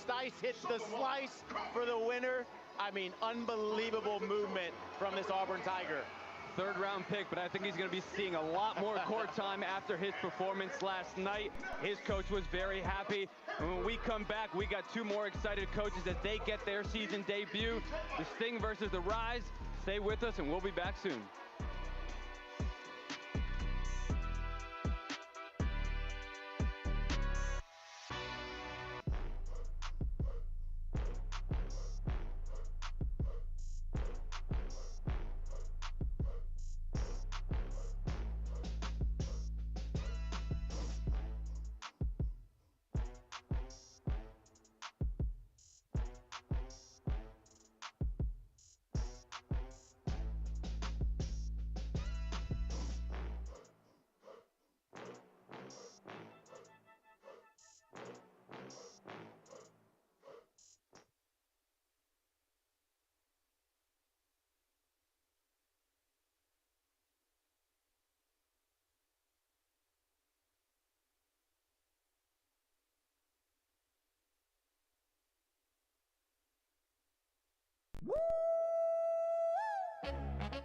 Stice hits the slice for the winner. I mean, unbelievable movement from this Auburn Tiger. Third round pick, but I think he's going to be seeing a lot more court time after his performance last night. His coach was very happy. And when we come back, we got two more excited coaches as they get their season debut. The Sting versus the Rise. Stay with us and we'll be back soon.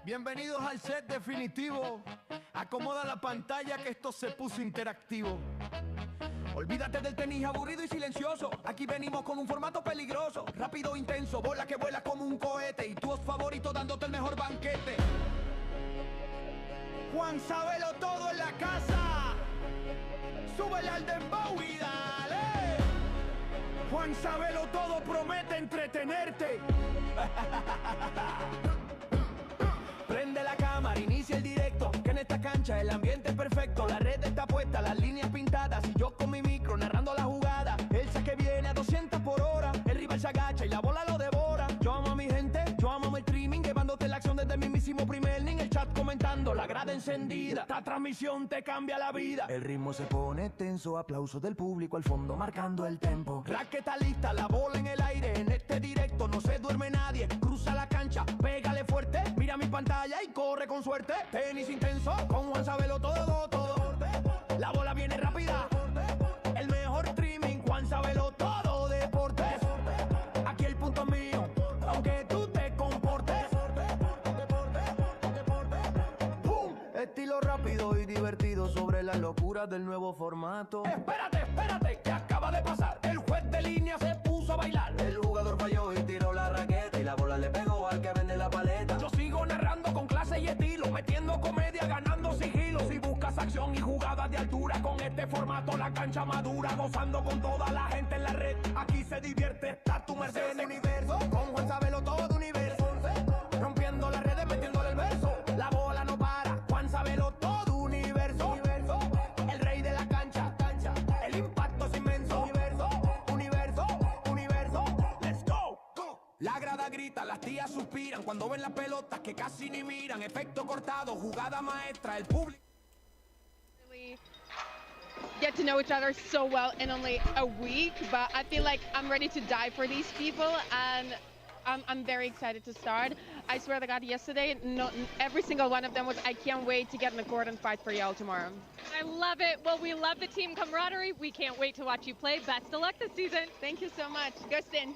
Bienvenidos al set definitivo. Acomoda la pantalla que esto se puso interactivo. Olvídate del tenis aburrido y silencioso. Aquí venimos con un formato peligroso. Rápido, intenso, bola que vuela como un cohete. Y tu host favorito dándote el mejor banquete. Juan Sabelo todo en la casa. Súbele al dembow y dale. Juan Sabelo todo promete entretenerte. Prende la cámara, inicia el directo. Que en esta cancha el ambiente es perfecto. La red está puesta, las líneas pintadas. Y yo con mi micro narrando la jugada. El saque viene a 200 por hora. El rival se agacha y la bola lo devora. Yo amo a mi gente, yo amo el streaming. Llevándote la acción desde el mismísimo primer inning. El chat comentando, la grada encendida. Esta transmisión te cambia la vida. El ritmo se pone tenso, aplausos del público al fondo marcando el tempo. Raqueta lista, la bola en el aire. En este directo no se duerme nadie. Cruza la cancha, pégale fuerte. Mira mi pantalla y corre con suerte. Tenis intenso, con Juan Sabelo todo. La bola viene rápida. El mejor streaming, Juan Sabelo todo deportes. Aquí el punto es mío, aunque tú te comportes. ¡Pum! Estilo rápido y divertido sobre las locuras del nuevo formato. Espérate, que acaba de pasar. El juez de línea se puso a bailar. El jugador falló y tiró la raqueta. Y la bola le pegó al que vende la paleta. Yo sigo narrando con clase y estilo, metiendo comedia, ganando sigilo. Si buscas acción y jugadas de altura, con este formato la cancha madura. Gozando con toda la gente en la red. Aquí se divierte, está tu merced. En universo, con Juan Sabelo todo universo. Rompiendo las redes, metiéndole el verso. La bola no para, Juan Sabelo todo universo. El rey de la cancha. El impacto es inmenso. Universo, let's go. La grada grita, las tías suspiran cuando ven las pelotas que casi ni miran. Efecto cortado, jugada maestra, el público. Really get to know each other so well in only a week, but I feel like I'm ready to die for these people, and I'm very excited to start. I swear to God, yesterday, every single one of them was, I can't wait to get in the court and fight for y'all tomorrow. I love it. Well, we love the team camaraderie. We can't wait to watch you play. Best of luck this season. Thank you so much. Go Stin.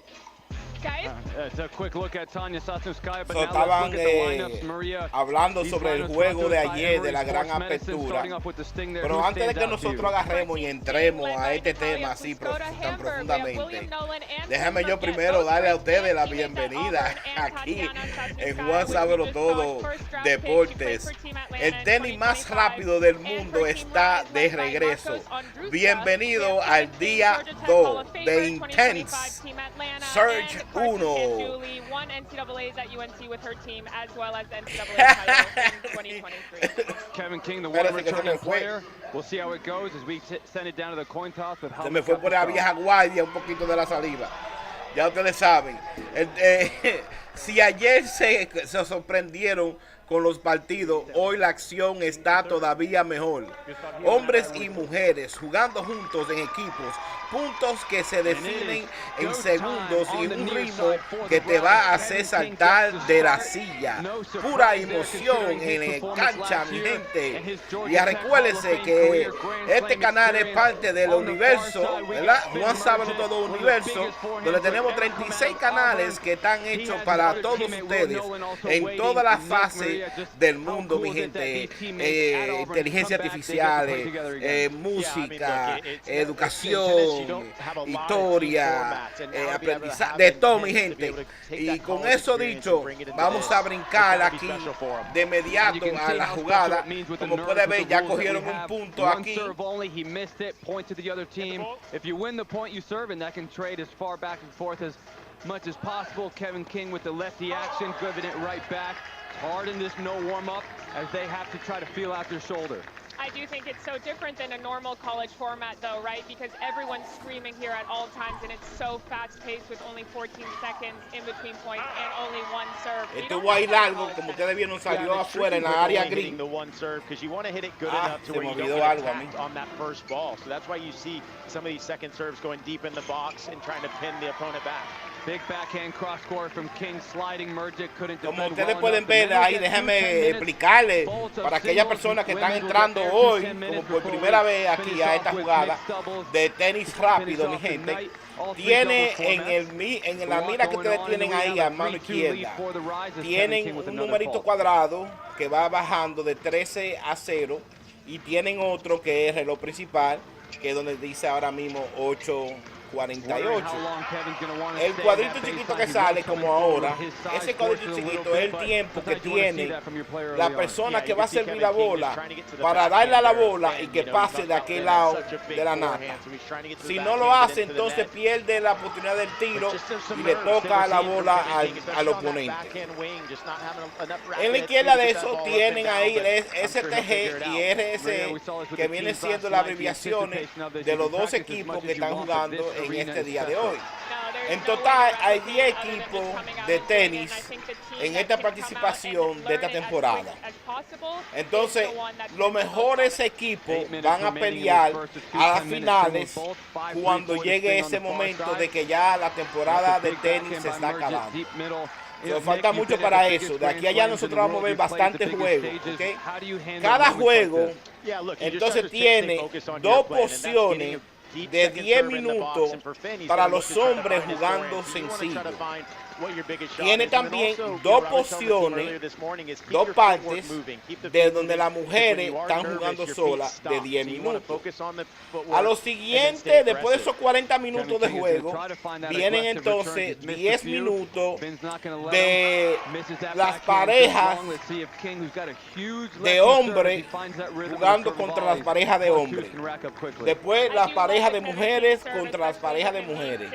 Guys. It's a quick look at Tanya Sasnouskaya, but So, now let's estaban look at the lineups. Maria, hablando sobre el juego de ayer, de la gran apertura. Pero antes de que nosotros agarremos y entremos a este tema así tan profundamente, déjame yo primero darle a ustedes la bienvenida aquí en Juan Sabelo Todo Deportes. El tenis más rápido del mundo está de regreso. Bienvenido al día 2 de INTENNSE Surge 1. Kevin King, the one returning player. We'll see how it goes as we send it down to the coin toss. Se me fue por la vieja guardia un poquito de la saliva. Ya ustedes saben. Si ayer se sorprendieron con los partidos, hoy la acción está todavía mejor. Hombres y mujeres jugando juntos en equipos puntos que se definen en segundos y un ritmo que te va a hacer saltar de la silla. Pura emoción en cancha, mi gente. Y recuérdense que este canal es parte del universo, ¿verdad? Juan Sabe Todo Universo, donde tenemos 36 canales que están hechos para todos ustedes en todas las fases del mundo, mi gente. Inteligencia artificial, música, educación, historia, aprendizaje, de todo, mi gente. Y con eso dicho, vamos a brincar aquí de inmediato a la jugada. Como puede ver, ya cogieron un punto aquí. Much as possible. Kevin King with the lefty action, giving it right back. Hard in this no warm-up as they have to try to feel out their shoulder. I do think it's so different than a normal college format, though, right? Because everyone's screaming here at all times, and it's so fast-paced with only 14 seconds in between points and only one serve. Estuvo ahí largo, como ustedes vieron, salió afuera en la área gris. The one serve because you want to hit it good enough to where you don't get attacked on that first ball. So that's why you see some of these second serves going deep in the box and trying to pin the opponent back. Big backhand cross court from King, sliding Mergic couldn't defend. Como ustedes pueden ver ahí, déjenme explicarles para aquellas personas que están entrando hoy como por primera vez aquí a esta jugada de tenis rápido, mi gente. Tiene en la mira que ustedes tienen ahí a mano izquierda, tienen un numerito cuadrado que va bajando de 13 a 0 y tienen otro que es el reloj principal, que es donde dice ahora mismo 8:48. El cuadrito chiquito que sale como ahora, ese cuadrito chiquito es el tiempo que tiene la persona que va a servir la bola para darle a la bola y que pase de aquel lado de la nata. Si no lo hace, entonces pierde la oportunidad del tiro y le toca la bola al oponente. En la izquierda de eso tienen ahí el STG y RS, que vienen siendo las abreviaciones de los dos equipos que están jugando en este día de hoy. En total hay 10 equipos de tenis en esta participación de esta temporada. Entonces, los mejores equipos van a pelear a las finales cuando llegue ese momento de que ya la temporada de tenis se está acabando. Nos falta mucho para eso. De aquí a allá nosotros vamos a ver bastantes juegos, ¿okay? Cada juego entonces tiene dos porciones de 10 minutos para los hombres jugando sencillo. Tiene también dos porciones, dos partes, de donde las mujeres están jugando solas de 10 minutos. A lo siguiente, después de esos 40 minutos de juego, vienen entonces 10 minutos de las parejas de hombres jugando contra las parejas de hombres. Después las parejas de mujeres contra las parejas de mujeres.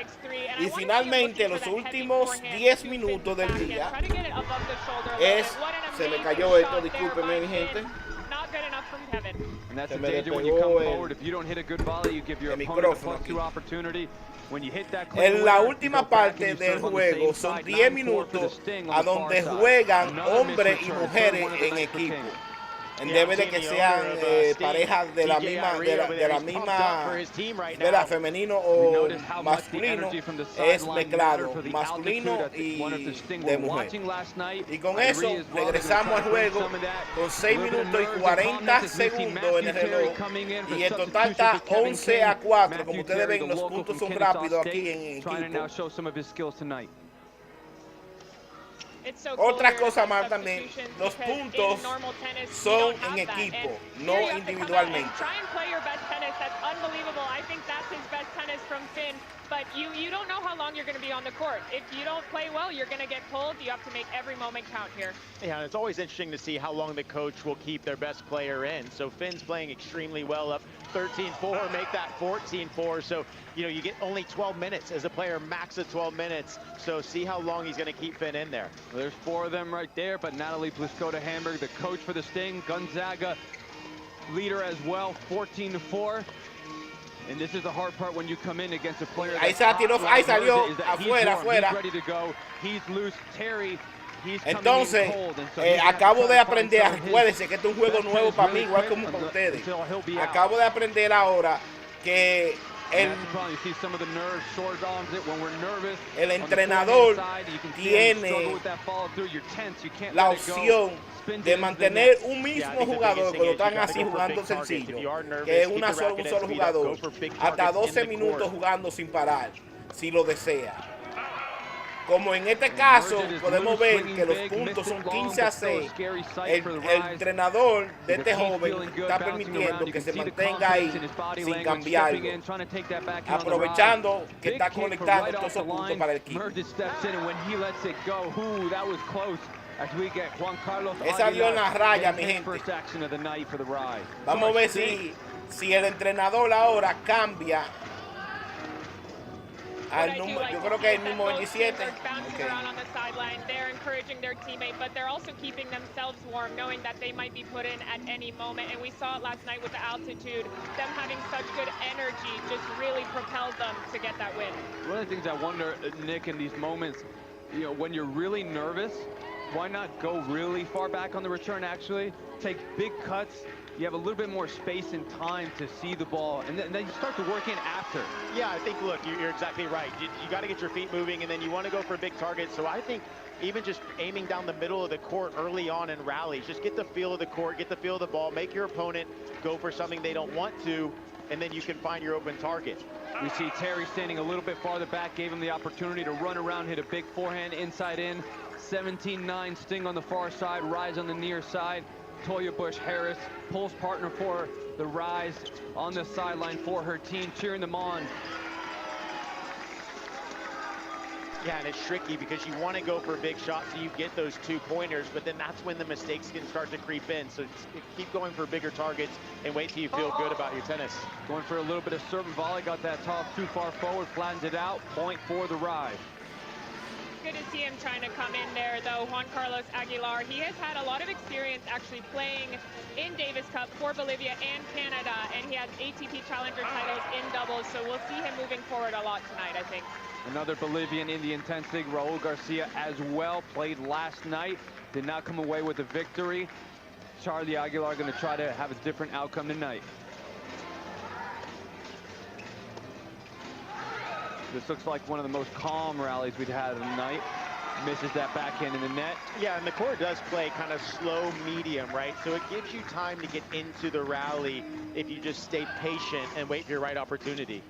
Y finalmente los últimos 10 minutos del día se me cayó esto, discúlpenme mi gente. Se me despegó el micrófono aquí. En la última parte del juego son 10 minutos a donde juegan hombres y mujeres en equipo. Debe de que sean parejas de la misma, femenino o masculino, es mezclado, masculino y de mujer. Y con eso regresamos al juego con 6 minutos y 40 segundos en el reloj. Y en total está 11-4. Como ustedes ven, los puntos son rápidos aquí en equipo. Otra cosa más también, los puntos son en equipo, no individualmente. But you don't know how long you're going to be on the court. If you don't play well, you're going to get pulled. You have to make every moment count here. Yeah, it's always interesting to see how long the coach will keep their best player in. So Finn's playing extremely well, up 13-4, make that 14-4. So, you know, you get only 12 minutes as a player, max of 12 minutes. So see how long he's going to keep Finn in there. Well, there's 4 of them right there, but Natalie Pliskota-Hamburg, the coach for the Sting, Gonzaga leader as well, 14-4. And this is the hard part when you come in against a player. Ahí salió afuera. He's loose. Terry, entonces, acabo de aprender, acuérdense que este es un juego nuevo para mí, igual como para ustedes. Acabo de aprender ahora que el entrenador tiene la opción de mantener un mismo jugador cuando están así jugando sencillo, que es un solo jugador, hasta 12 minutos jugando sin parar, si lo desea. Como en este caso podemos ver que los puntos son 15-6, el entrenador de este joven está permitiendo que se mantenga ahí sin cambiarlo, aprovechando que está conectando todos esos puntos para el equipo. Esa dio en la raya, mi gente. Vamos a ver si el entrenador ahora cambia al número, yo creo que es el número 27. They're encouraging their teammate, but they're also keeping themselves warm, knowing that they might be put in at any moment. And we saw it last night with the altitude. Them having such good energy just really propelled them to get that win. One of the things I wonder, Nick, in these moments, you know, when you're really nervous, why not go really far back on the return, actually? Take big cuts. You have a little bit more space and time to see the ball, and then you start to work in after. Yeah, I think, look, you're exactly right. You got to get your feet moving, and then you want to go for big targets. So I think even just aiming down the middle of the court early on in rallies, just get the feel of the court, get the feel of the ball, make your opponent go for something they don't want to, and then you can find your open target. We see Terry standing a little bit farther back, gave him the opportunity to run around, hit a big forehand inside in. 17-9 Sting on the far side, Rise on the near side. Toya Bush-Harris, pulls partner for the Rise on the sideline for her team, cheering them on. Yeah, and it's tricky because you want to go for big shots so you get those 2-pointers, but then that's when the mistakes can start to creep in. So keep going for bigger targets and wait till you feel good about your tennis. Going for a little bit of serve and volley, got that toss too far forward, flattens it out, point for the Rise. Good to see him trying to come in there, though. Juan Carlos Aguilar, he has had a lot of experience actually playing in Davis Cup for Bolivia and Canada, and he has ATP Challenger titles in doubles, so we'll see him moving forward a lot tonight, I think. Another Bolivian in the intense league, Raul Garcia as well, played last night, did not come away with a victory. Charlie Aguilar going to try to have a different outcome tonight. This looks like one of the most calm rallies we've had of the night. Misses that backhand in the net. Yeah, and the court does play kind of slow medium, right? So it gives you time to get into the rally if you just stay patient and wait for your right opportunity.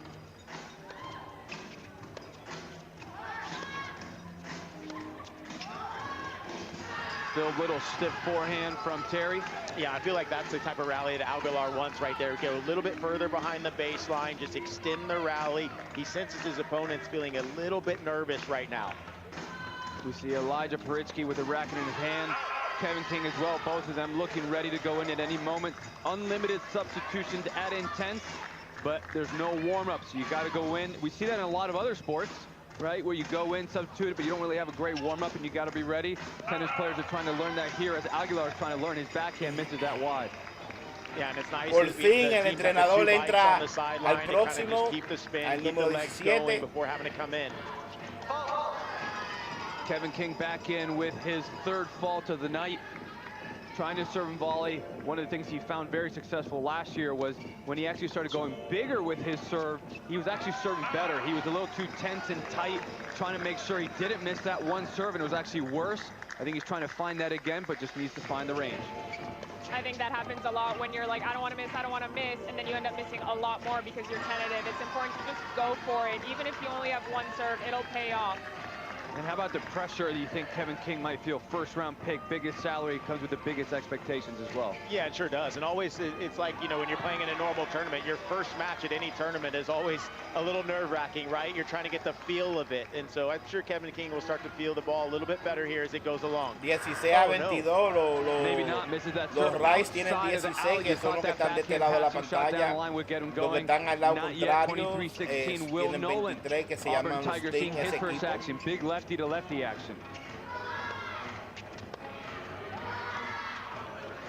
Still a little stiff forehand from Terry. Yeah, I feel like that's the type of rally that Aguilar wants right there. Go a little bit further behind the baseline, just extend the rally. He senses his opponent's feeling a little bit nervous right now. We see Elijah Paritsky with a racket in his hand. Kevin King as well, both of them looking ready to go in at any moment. Unlimited substitutions at Intense, but there's no warm-up, so you got to go in. We see that in a lot of other sports, right, where you go in, substitute it, but you don't really have a great warm-up and you got to be ready. Tennis players are trying to learn that here as Aguilar is trying to learn. His backhand misses that wide. Yeah, and it's nice. Por fin el entrenador entra al próximo, al número 17. Before having to come in. Kevin King back in with his third fault of the night. Trying to serve and volley. One of the things he found very successful last year was when he actually started going bigger with his serve, he was actually serving better. He was a little too tense and tight, trying to make sure he didn't miss that one serve, and it was actually worse. I think he's trying to find that again, but just needs to find the range. I think that happens a lot when you're like, I don't want to miss, I don't want to miss, and then you end up missing a lot more because you're tentative. It's important to just go for it. Even if you only have one serve, it'll pay off. And how about the pressure that you think Kevin King might feel? First round pick, biggest salary, comes with the biggest expectations as well. Yeah, it sure does. And always, it's like, you know, when you're playing in a normal tournament, your first match at any tournament is always a little nerve-wracking, right? You're trying to get the feel of it. And so I'm sure Kevin King will start to feel the ball a little bit better here as it goes along. 16-22, Maybe not, misses that los Rice tienen 16, que son los que están de este lado de la pantalla. Los que están al lado contrario tienen 23, que se llaman Sting, ese equipo. Big lefty to lefty action.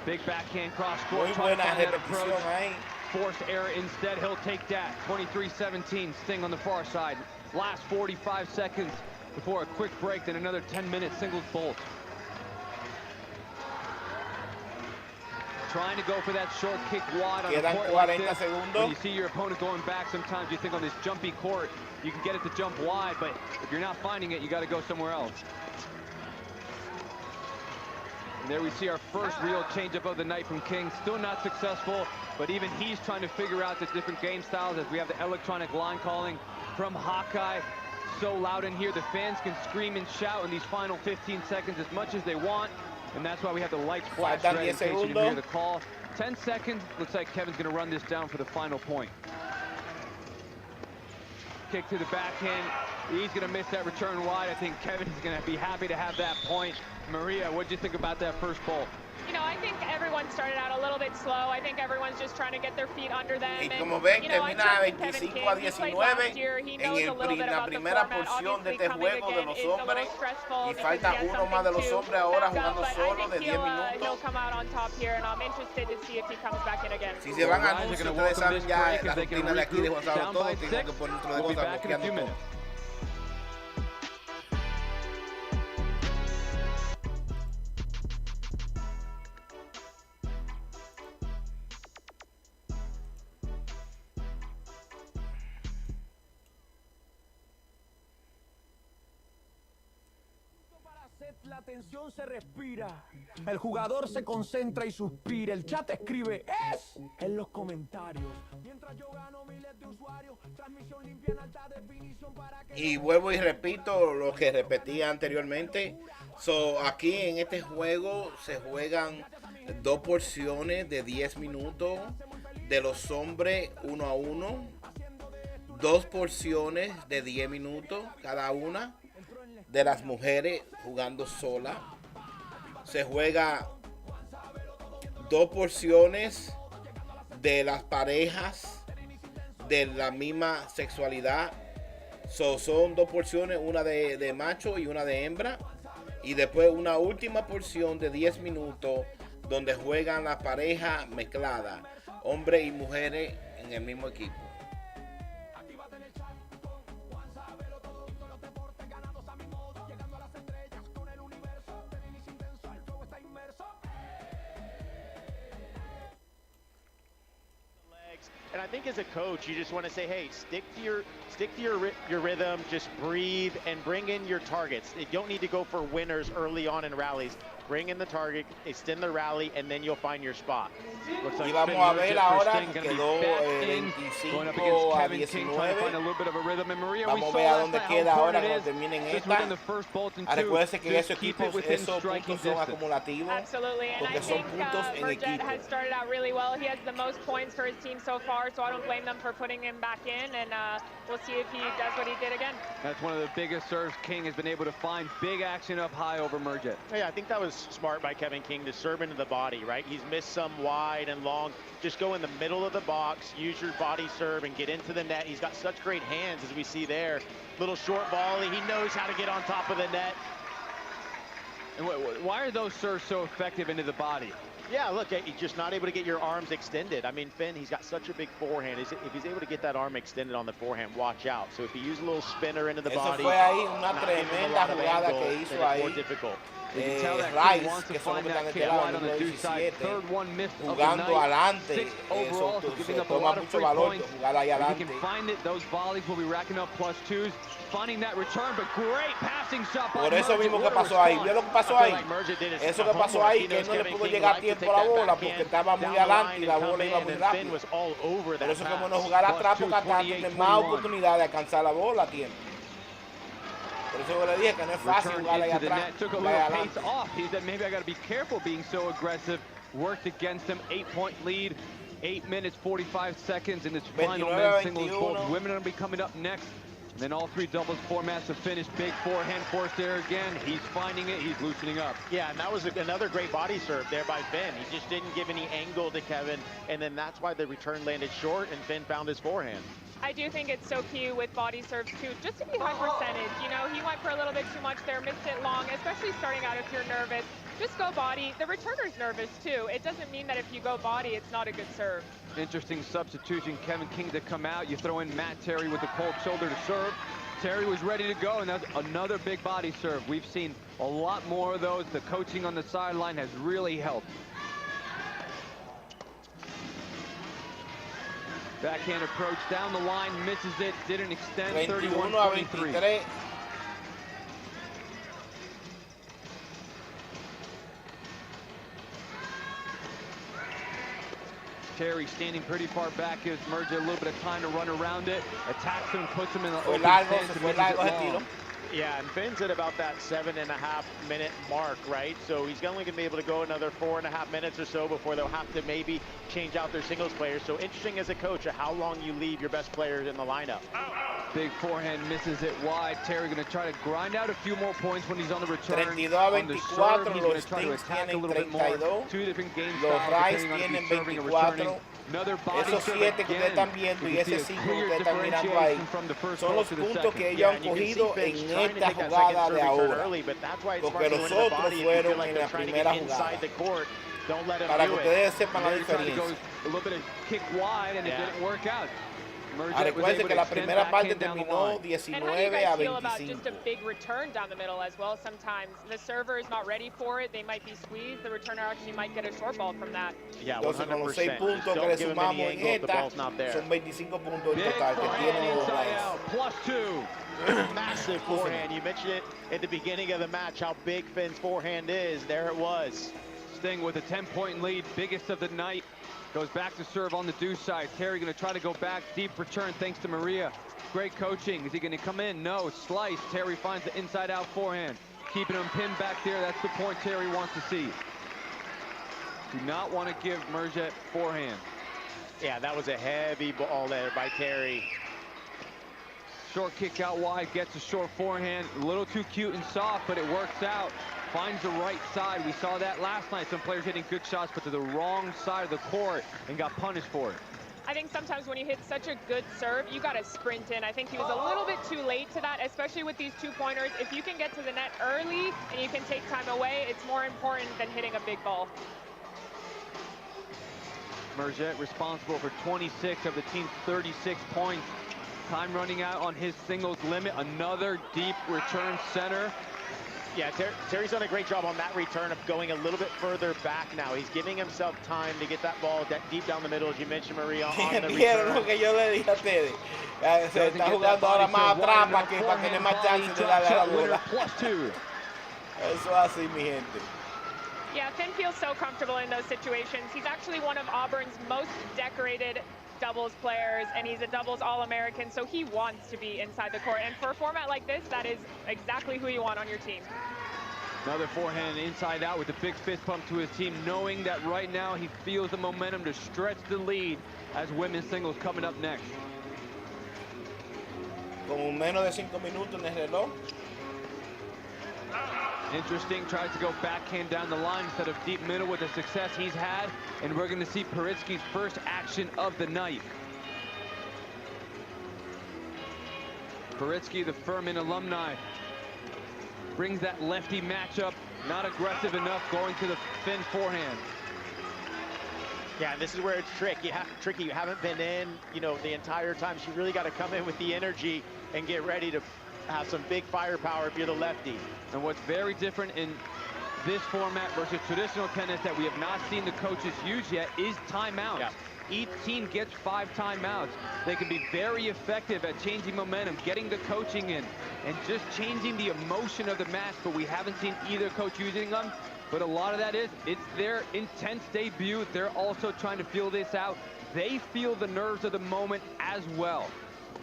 Big backhand cross court. Muy buena repetición ahí. Forced error instead. He'll take that. 23-17. Sting on the far side. Last 45 seconds before a quick break. Then another 10-minute singles bolt. trying to go for that short kick wide on Quedan a court 40 like this. segundos. When you see your opponent going back, sometimes you think on this jumpy court, you can get it to jump wide, but if you're not finding it, you got to go somewhere else. And there we see our first real changeup of the night from King. Still not successful, but even he's trying to figure out the different game styles as we have the electronic line calling from Hawkeye. So loud in here, the fans can scream and shout in these final 15 seconds as much as they want, and that's why we have the lights flash red in case you didn't hear the call. 10 seconds, looks like Kevin's gonna run this down for the final point. Kick to the backhand, he's gonna miss that return wide. I think Kevin is gonna be happy to have that point. Maria, what'd you think about that first ball? You know, I think everyone started out a little bit slow. I think everyone's just trying to get their feet under them. Y como ven, termina 25-19 en la primera porción de este juego de los hombres. Y falta uno más de los hombres ahora jugando solo de 10 minutos. Si se van a anuncios, ustedes saben ya la rutina de aquí de JuanSabeloTodo. Tengo que poner otro de cosas bloqueando todo. La tensión se respira, el jugador se concentra y suspira, el chat escribe "es" en los comentarios. Mientras yo gano miles de usuarios, transmisión limpia en alta definición para que... Y vuelvo y repito lo que repetí anteriormente. Aquí en este juego se juegan 2 porciones de 10 minutos de los hombres 1 a 1, 2 porciones de 10 minutos cada una de las mujeres jugando sola. Se juega 2 porciones de las parejas de la misma sexualidad. Son 2 porciones, una de macho y una de hembra. Y después una última porción de 10 minutos donde juegan las parejas mezcladas, hombres y mujeres en el mismo equipo. And I think as a coach, you just want to say, hey, stick to your rhythm, just breathe and bring in your targets. You don't need to go for winners early on in rallies. Bring in the target, extend the rally, and then you'll find your spot. Y vamos a ver ahora que quedó 25 a 19. Vamos a ver a dónde queda ahora cuando terminen esta. Recuerden que esos puntos son acumulativos porque son puntos en equipo. has started out really well. He has the most points for his team so far, so I don't blame them for putting him back in, and we'll see if he does what he did again. That's one of the biggest serves King has been able to find. Big action up high over Merjet. Yeah, I think that was smart by Kevin King to serve into the body, right? He's missed some wide and long. Just go in the middle of the box, use your body serve, and get into the net. He's got such great hands, as we see there. Little short volley. He knows how to get on top of the net. And why are those serves so effective into the body? Yeah, look, he's just not able to get your arms extended. I mean, Finn, he's got such a big forehand. If he's able to get that arm extended on the forehand, watch out. So if he uses a little spinner into the body, fue ahí una tremenda jugada que hizo ahí. Rice, que son los que están en este lado, número 17, jugando adelante. Eso se toma mucho valor jugar ahí adelante. Por eso mismo que pasó ahí. ¿Vio lo que pasó ahí? Eso que pasó ahí, que no le pudo llegar a tiempo a la bola porque estaba muy adelante y la bola iba muy rápido. Por eso es bueno jugar atrás porque atrás tiene más oportunidad de alcanzar la bola a tiempo. Por eso le dije que no es fácil jugar ahí atrás. He said maybe I got to be careful being so aggressive. Worked against him. 8-point lead. 8 minutes 45 seconds in this final men's singles bowl. Women are going to be coming up next. And then all 3 doubles formats have finished. Big forehand force there again. He's finding it. He's loosening up. Yeah, and that was another great body serve there by Finn. He just didn't give any angle to Kevin, and then that's why the return landed short, and Finn found his forehand. I do think it's so key with body serves too, just to be high percentage. You know, he went for a little bit too much there, missed it long, especially starting out if you're nervous. Just go body. The returner's nervous too. It doesn't mean that if you go body, it's not a good serve. Interesting substitution. Kevin King to come out. You throw in Matt Terry with the cold shoulder to serve. Terry was ready to go, and that's another big body serve. We've seen a lot more of those. The coaching on the sideline has really helped. Backhand approach down the line, misses it, didn't extend. 21-23. Terry standing pretty far back, gives Merge a little bit of time to run around it, attacks him, puts him in the open stance. Yeah, and Finn's at about that 7.5-minute mark, right? So he's only going to be able to go another 4.5 minutes or so before they'll have to maybe change out their singles players. So interesting as a coach of how long you leave your best players in the lineup. Big forehand misses it wide. Terry going to try to grind out a few more points when he's on the return. 32-24, on the serve, he's los try to Stings attack a tienen little bit 32, more. Two different game los styles Rice depending on if tienen he's serving or 24. returning. Another body Esos serve 7 que ustedes again. están viendo y ese 5 que ustedes están mirando ahí son los puntos que ellos han cogido en esta jugada de ahora, porque los otros fueron en la primera jugada. Para que ustedes sepan la diferencia. Recuerden que la primera parte terminó 19-25. Just a big return down the middle as well. Sometimes the server is not ready for it. They might be squeezed. The returner actually might get a short ball from that. Entonces con los 6 puntos que le sumamos en esta, son 25 puntos en total que tienen los Rice. Massive forehand. You mentioned it at the beginning of the match how big Finn's forehand is. There it was. Sting with a 10-point lead, biggest of the night. Goes back to serve on the deuce side. Terry going to try to go back. Deep return thanks to Maria. Great coaching. Is he going to come in? No. Slice. Terry finds the inside-out forehand. Keeping him pinned back there. That's the point Terry wants to see. Do not want to give Merjet forehand. Yeah, that was a heavy ball there by Terry. Short kick out wide. Gets a short forehand. A little too cute and soft, but it works out. Finds the right side. We saw that last night. Some players hitting good shots, but to the wrong side of the court and got punished for it. I think sometimes when you hit such a good serve, you got to sprint in. I think he was a little bit too late to that, especially with these 2-pointers. If you can get to the net early and you can take time away, it's more important than hitting a big ball. Merjet responsible for 26 of the team's 36 points. Time running out on his singles limit. Another deep return center. Yeah, Terry's done a great job on that return of going a little bit further back now. He's giving himself time to get that ball deep down the middle, as you mentioned, Maria, on the return. Lo que yo le dije a ustedes. Se está jugando ahora más atrás para tener más chances de darle la bola. Eso así, mi gente. Yeah, Finn feels so comfortable in those situations. He's actually one of Auburn's most decorated doubles players, and he's a doubles All-American, so he wants to be inside the court. And for a format like this, that is exactly who you want on your team. Another forehand inside out with a big fist pump to his team, knowing that right now he feels the momentum to stretch the lead as women's singles coming up next. Con menos de 5 minutos en el reloj. Interesting, tries to go backhand down the line instead of deep middle with the success he's had. And we're going to see Paritsky's first action of the night. Paritsky, the Furman alumni, brings that lefty matchup. Not aggressive enough, going to the Finn forehand. Yeah, this is where it's tricky. You haven't been in, the entire time. So you really got to come in with the energy and get ready to have some big firepower if you're the lefty. And what's very different in this format versus traditional tennis that we have not seen the coaches use yet is timeouts. Yeah. Each team gets 5 timeouts. They can be very effective at changing momentum, getting the coaching in, and just changing the emotion of the match, but we haven't seen either coach using them. But a lot of that is, it's their intense debut. They're also trying to feel this out. They feel the nerves of the moment as well.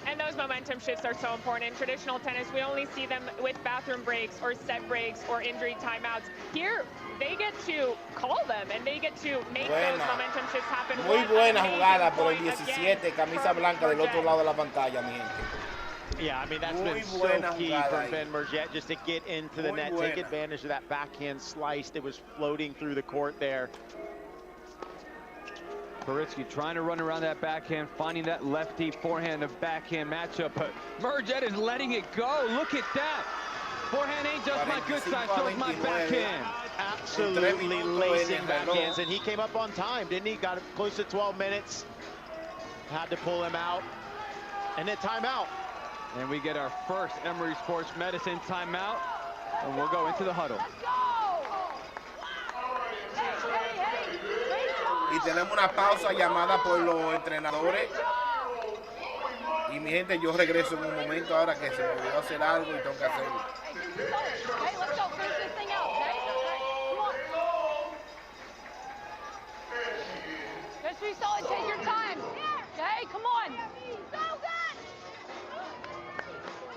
And those momentum shifts are so important. In traditional tennis, we only see them with bathroom breaks or set breaks or injury timeouts. Here, they get to call them and they get to make those momentum shifts happen. Muy buena jugada por el 17, camisa blanca del otro lado de la pantalla, mi gente. Yeah, I mean, that's been so key for Ben Merjet, just to get into the net, take advantage of that backhand slice that was floating through the court there. Paritsky trying to run around that backhand, finding that lefty forehand of backhand matchup, but Merjet is letting it go. Look at that. Forehand ain't just my good side, so is my backhand. Absolutely lacing backhands, and he came up on time, didn't he? Got close to 12 minutes. Had to pull him out. And then timeout. And we get our first Emory Sports Medicine timeout, and we'll go into the huddle. Y tenemos una pausa llamada por los entrenadores Y mi gente, yo regreso en un momento ahora que se me olvidó hacer algo y tengo que hacerlo.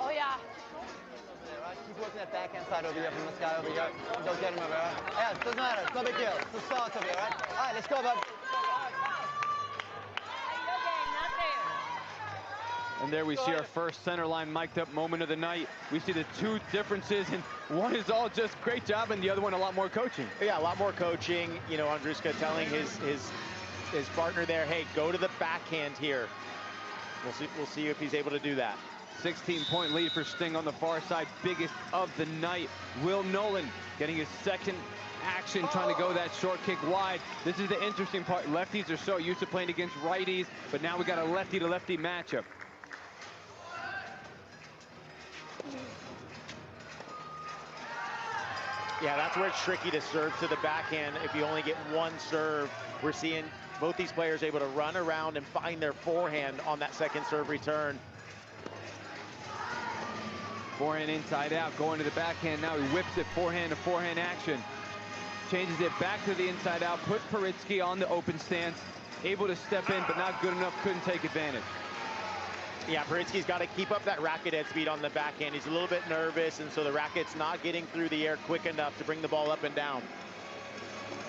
Oh yeah. Keep working that backhand side over here from this guy over here. Don't get him over here. Yeah, it doesn't matter. It's no big deal. It's a start over here, right? All right, let's go, bud. And there we see our first center line mic'd up moment of the night. We see the two differences, and one is all just great job, and the other one a lot more coaching. Yeah, a lot more coaching. You know, Andruska telling his partner there, hey, go to the backhand here. We'll see if he's able to do that. 16-point lead for Sting on the far side, biggest of the night. Will Nolan getting his second action, trying to go that short kick wide. This is the interesting part. Lefties are so used to playing against righties, but now we got a lefty-to-lefty matchup. Yeah, that's where it's tricky to serve to the backhand. If you only get one serve, we're seeing both these players able to run around and find their forehand on that second serve return. Forehand inside out, going to the backhand. Now he whips it forehand to forehand action. Changes it back to the inside out, puts Paritsky on the open stance. Able to step in, but not good enough, couldn't take advantage. Yeah, Paritsky's got to keep up that racket head speed on the backhand. He's a little bit nervous, and so the racket's not getting through the air quick enough to bring the ball up and down.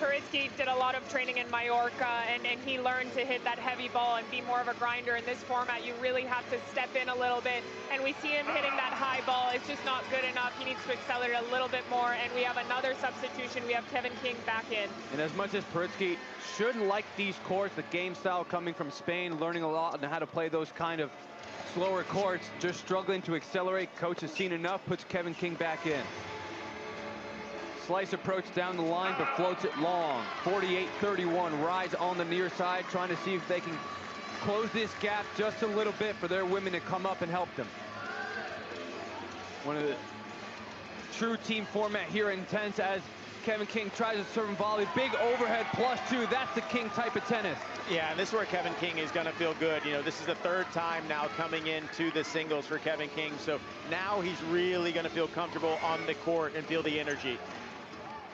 Paritsky did a lot of training in Mallorca, and he learned to hit that heavy ball and be more of a grinder. In this format, you really have to step in a little bit, and we see him hitting that high ball. It's just not good enough. He needs to accelerate a little bit more, and we have another substitution. We have Kevin King back in. And as much as Paritsky should like these courts, the game style coming from Spain, learning a lot on how to play those kind of slower courts, just struggling to accelerate. Coach has seen enough, puts Kevin King back in. Slice approach down the line, but floats it long. 48-31, rides on the near side, trying to see if they can close this gap just a little bit for their women to come up and help them. One of the true team format here in Intense as Kevin King tries to serve and volley. Big overhead +2. That's the King type of tennis. Yeah, and this is where Kevin King is going to feel good. You know, this is the third time now coming into the singles for Kevin King. So now he's really going to feel comfortable on the court and feel the energy.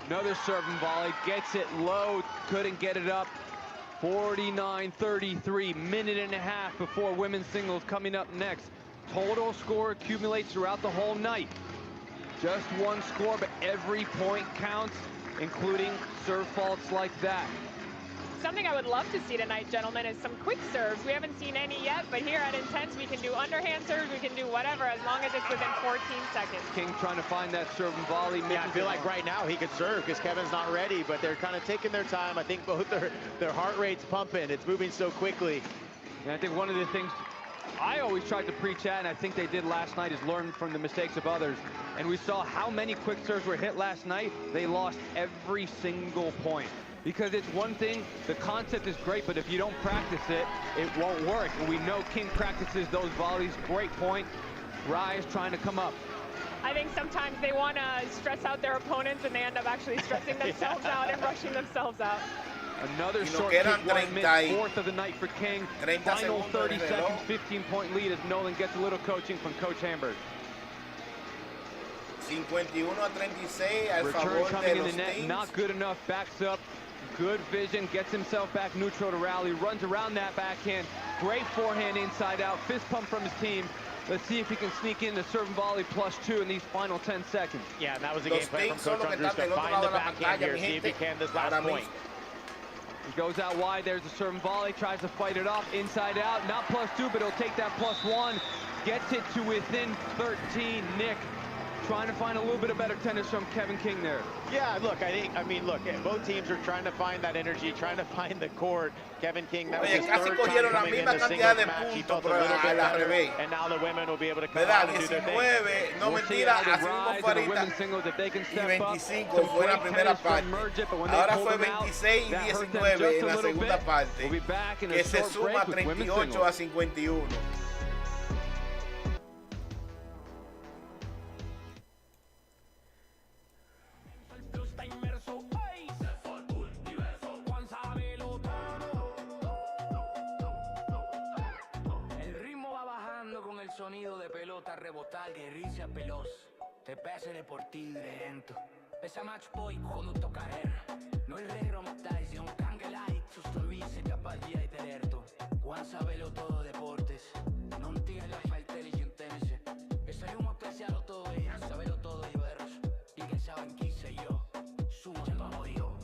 Another serve and volley. Gets it low. Couldn't get it up. 49-33. Minute and a half before women's singles coming up next. Total score accumulates throughout the whole night. Just one score, but every point counts, including serve faults like that. Something I would love to see tonight, gentlemen, is some quick serves. We haven't seen any yet, but here at Intense, we can do underhand serves, we can do whatever, as long as it's within 14 seconds. King trying to find that serve and volley. Yeah, I feel like right now he could serve because Kevin's not ready, but they're kind of taking their time. I think both their heart rate's pumping. It's moving so quickly. And I think one of the things I always tried to preach at, and I think they did last night, is learn from the mistakes of others. And we saw how many quick serves were hit last night. They lost every single point. Because it's one thing, the concept is great, but if you don't practice it, it won't work. And we know King practices those volleys. Great point. Rise trying to come up. I think sometimes they want to stress out their opponents, and they end up actually stressing themselves out and rushing themselves out. Another short kick line miss, fourth of the night for King. Final 30 seconds, 15-point lead as Nolan gets a little coaching from Coach Hamburg. 51-36 al Return favor coming de in los the net, teams. not good enough, backs up. Good vision, gets himself back neutral to rally, runs around that backhand. Great forehand inside out, fist pump from his team. Let's see if he can sneak in the serve and volley +2 in these final 10 seconds. Yeah, and that was a game plan from Coach Andruska. Find the backhand here, see if he can this last point. He goes out wide, there's the serve and volley, tries to fight it off, inside out, not +2, but he'll take that +1. Gets it to within 13, Nick. Trying to find a little bit of better tennis from Kevin King there. Yeah, look, I mean, look, both teams are trying to find that energy, trying to find the court. Kevin King, that was his third time coming in the singles match. He felt a little bit better, and now the women will be able to come out and do their thing. No mentira, así mismo fue ahorita. Y 25 fue la primera parte. Ahora fue 26 y 19 en la segunda parte, que se suma 38-51. gusta rebotar, guerrilla veloz. Te pessere portire lento. Pesa match poi con tutto carriera. Noi regro mattai, un cangelai. Sus vise capaz via y tenerto. JuanSabeloTodoDeportes. Non tiene la falta y INTENNSE. Soy un especial todo ella, sabelo todo y veros. Y que saben quién soy yo. Sumo el favorito.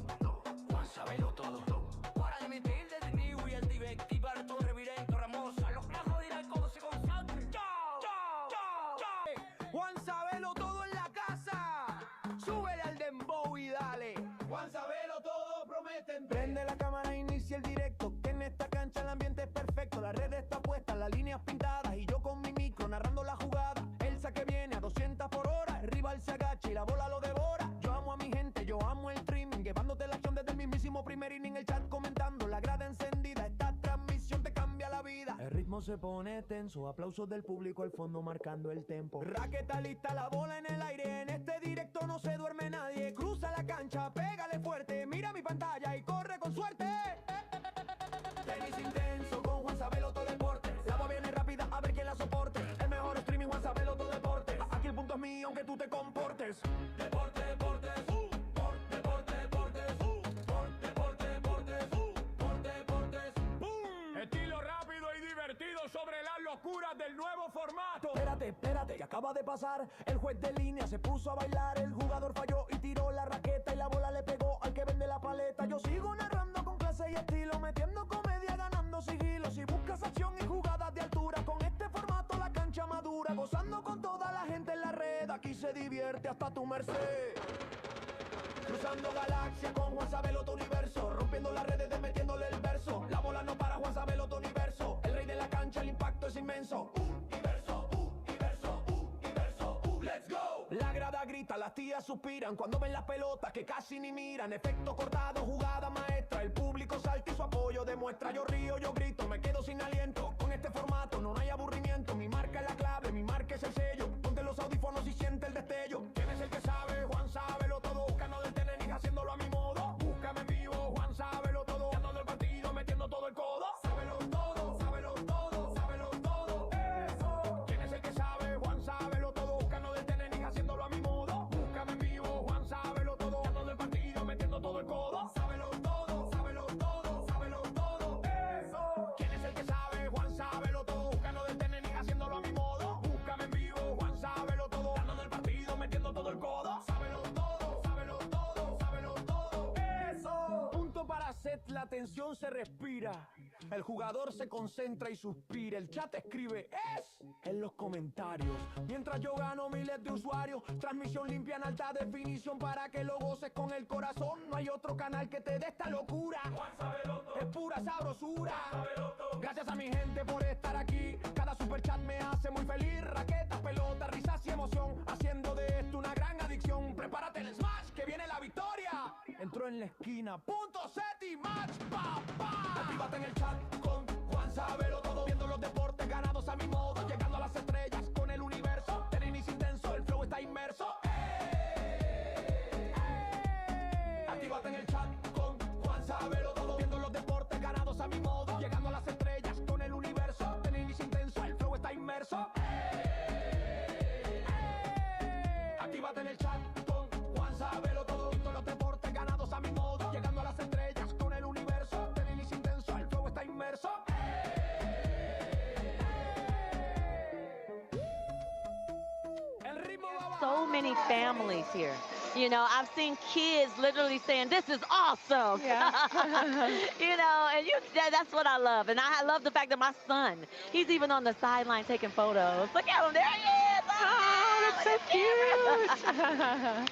JuanSabeloTodo. Para dimitir desde New y el Tibet. Y para todo revirento Ramosa. Los bajos dirán cómo se consalta. JuanSabeloTodo en la casa. Súbele al dembow y dale. JuanSabeloTodo prometen. Prende la cámara, inicia el directo. Que en esta cancha el ambiente es perfecto. La red está puesta, las líneas pintadas. Y yo con mi micro narrando la jugada. El saque viene a 200 por hora. El rival se agacha y la bola lo devora. Yo amo a mi gente, yo amo el streaming. Llevándote la acción desde el mismísimo primer inning. El chat comentando, la grada encendida. Esta transmisión te cambia la vida. El ritmo se pone tenso. Aplausos del público al fondo marcando el tempo. Raqueta lista, la bola en el aire. En este directo no se duerme nadie. Cruza la cancha, pégale fuerte. Mira mi pantalla y corre con suerte. Tenis intenso con JuanSabeloTodoDeportes. La bola viene rápida, a ver quién la soporte. El mejor streaming JuanSabeloTodoDeportes. Aquí el punto es mío, aunque tú te comportes. Deporte, deportes, deporte, deportes, deporte, deportes, ¡boom! Estilo rápido y divertido sobre las locuras del nuevo formato. Espérate, que acaba de pasar. El juez de línea se puso a bailar. El jugador falló y tiró la raqueta. Y la bola le pegó al que vende la paleta. Yo sigo narrando con clase y estilo. Metiendo comedia, ganando sigilo. Si buscas acción y jugadas de altura, con este formato la cancha madura. Gozando con toda la gente en la red. Aquí se divierte hasta tu merced. Cruzando galaxia con JuanSabeloTodo Universo. Rompiendo las redes, metiéndole el verso. La bola no para, JuanSabeloTodo Universo. El rey de la cancha, el impacto es inmenso. Let's go. La grada grita, las tías suspiran cuando ven las pelotas que casi ni miran. Efecto cortado, jugada maestra. El público salta y su apoyo demuestra. Yo río, yo grito, me quedo sin aliento. Con este formato no hay aburrimiento. Mi marca es la clave, mi marca es el sello. Ponte los audífonos y siente el destello. ¿Quién es el que sabe? JuanSabeloTodo. Buscando del tenis, haciéndolo a mi modo. Búscame en vivo, JuanSabeloTodo. Ganando el partido, metiendo todo el codo. Sábelo todo, sábelo todo, sábelo todo. Eso. ¿Quién es el que sabe? JuanSabeloTodo. Buscando del tenis, haciéndolo a mi modo. Búscame en vivo, JuanSabeloTodo. Ganando el partido, metiendo todo el codo. Sábelo todo, sábelo todo, sábelo todo. Eso. ¿Quién es el que sabe? JuanSabeloTodo. Buscando del tenis, haciéndolo a mi modo. Búscame en vivo, JuanSabeloTodo. Ganando el partido, metiendo todo el codo. Sábelo todo, sábelo todo, sábelo todo. Eso. Punto para set, la tensión se respira. El jugador se concentra y suspira. El chat escribe es en los comentarios. Mientras yo gano miles de usuarios. Transmisión limpia en alta definición para que lo goces con el corazón. No hay otro canal que te dé esta locura. Es pura sabrosura. Gracias a mi gente por estar aquí. Cada super chat me hace muy feliz. Raquetas, pelotas, risas y emoción. Haciendo de esto una gran adicción. Prepárate el smash que viene la victoria. Entró en la esquina. Punto, set y match. Pa, pa. Actívate en el chat con JuanSabeloTodo. Viendo los deportes ganados a mi modo. Llegando a las estrellas con el universo. Tenis intenso, el flow está inmerso. Actívate en el chat con JuanSabeloTodo. Viendo los deportes ganados a mi modo. Llegando a las estrellas con el universo. Tenis intenso, el flow está inmerso. Actívate en el chat con JuanSabeloTodo. Viendo los deportes ganados a mi modo. Llegando a las estrellas con el universo. Tenis intenso, el flow está inmerso. El ritmo va abajo. So many families here. You know, I've seen kids literally saying, "This is awesome." Yeah. You know, and that's what I love. And I love the fact that my son, he's even on the sideline taking photos. Look at him, there he is. Oh, that's so cute.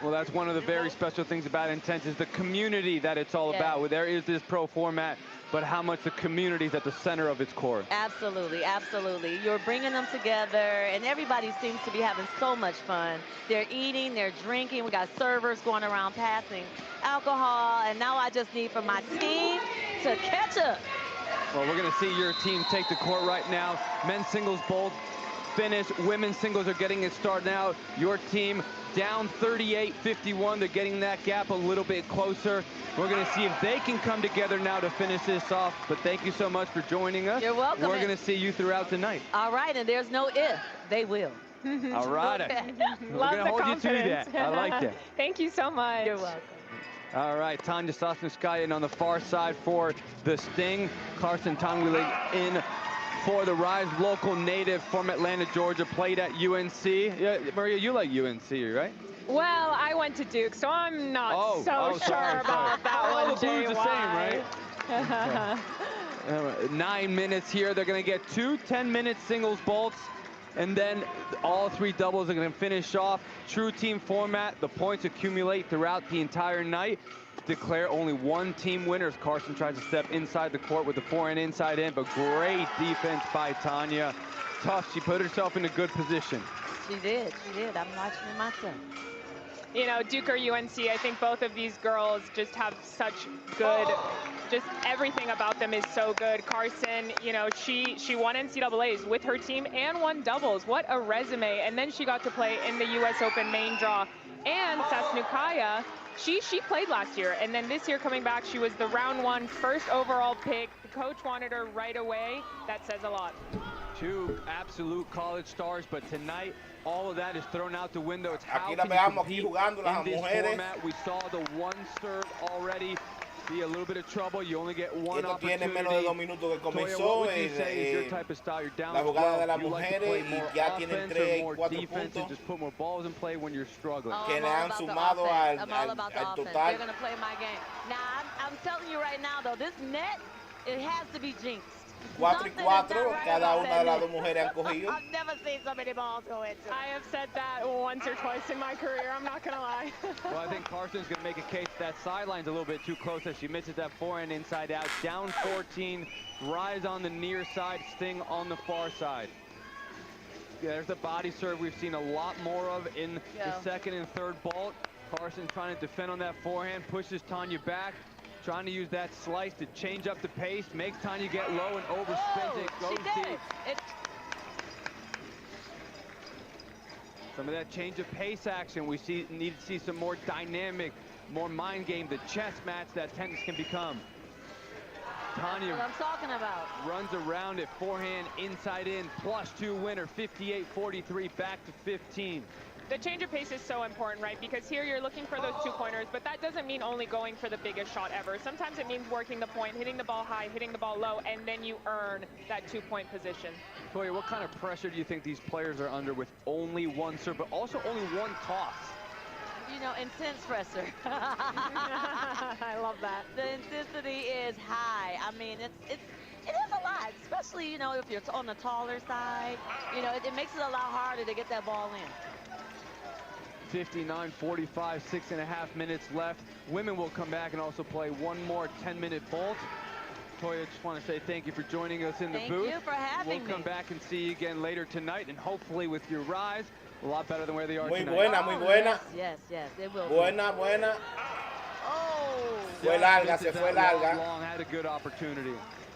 Well, that's one of the very special things about Intense is the community that it's all about. There is this pro format, but how much the community is at the center of its core. Absolutely, absolutely. You're bringing them together, and everybody seems to be having so much fun. They're eating, they're drinking. We got servers going around passing alcohol, and now I just need for my team to catch up. Well, we're going to see your team take the court right now. Men's singles both finish. Women's singles are getting it started now. Your team down 38-51. They're getting that gap a little bit closer. We're going to see if they can come together now to finish this off. But thank you so much for joining us. You're welcome. We're going to see you throughout the night. All right, and there's no if. They will. All right. Okay. We're going to hold you to that. I like that. Thank you so much. You're welcome. All right, Tanya Sosnskaya on the far side for the Sting. Carson Tongwili in for the Rise, local native from Atlanta, Georgia, played at UNC. Yeah, Maria, you like UNC, right? Well, I went to Duke, so I'm not sure about that one, the blues the same, right? 9 minutes here. They're going to get 2 10-minute singles bolts, and then all 3 doubles are going to finish off. True team format. The points accumulate throughout the entire night. Declare only 1 team winner as Carson tries to step inside the court with the forehand inside in, but great defense by Tanya. Tough. She put herself in a good position. She did. She did. I'm watching it myself. You know, Duke or UNC, I think both of these girls just have such good, just everything about them is so good. Carson, you know, she won NCAAs with her team and won doubles. What a resume. And then she got to play in the US Open main draw. And Sosnskaya, she played last year. And then this year coming back, she was the round 1 first overall pick. The coach wanted her right away. That says a lot. 2 absolute college stars, but tonight, all of that is thrown out the window. It's how can you compete in this format. We saw the 1 serve already be a little bit of trouble. You only get 1 opportunity. Menos de 2 minutos que comenzó. La jugada de las mujeres y ya tienen 3 y 4 puntos just put more balls in play when you're struggling. Que le han sumado al total. They're going to play my game. Now, I'm telling you right now, though, this net, it has to be jinxed. 4 y 4, cada una de las 2 mujeres han cogido. I've never seen so many balls go into. I have said that once or twice in my career, I'm not going to lie. Well, I think Carson's going to make a case that sideline's a little bit too close as she misses that forehand inside out. Down 14, Rise on the near side, Sting on the far side. Yeah, there's the body serve we've seen a lot more of in the second and third bolt. Carson trying to defend on that forehand, pushes Tanya back. Trying to use that slice to change up the pace, makes Tanya get low and overspins it. Goes deep. Some of that change of pace action. We need to see some more dynamic, more mind game, the chess match that tennis can become. Tanya what I'm talking about. Runs around it, forehand inside in, +2 winner, 58-43, back to 15. The change of pace is so important, right? Because here you're looking for those 2-pointers, but that doesn't mean only going for the biggest shot ever. Sometimes it means working the point, hitting the ball high, hitting the ball low, and then you earn that 2-point position. Toya, what kind of pressure do you think these players are under with only 1 serve, but also only 1 toss? You know, intense pressure. I love that. The intensity is high. I mean, it is a lot, especially, you know, if you're on the taller side. You know, it makes it a lot harder to get that ball in. 59-45, 6.5 minutes left. Women will come back and also play 1 more 10-minute bolt. Toya, just want to say thank you for joining us in the booth. Thank you for having me. We'll come back and see you again later tonight, and hopefully with your Rise, a lot better than where they are muy tonight. Buena, muy buena. Yes, it will. Buena, buena. Oh. Fue larga, se fue larga. Long had a good opportunity.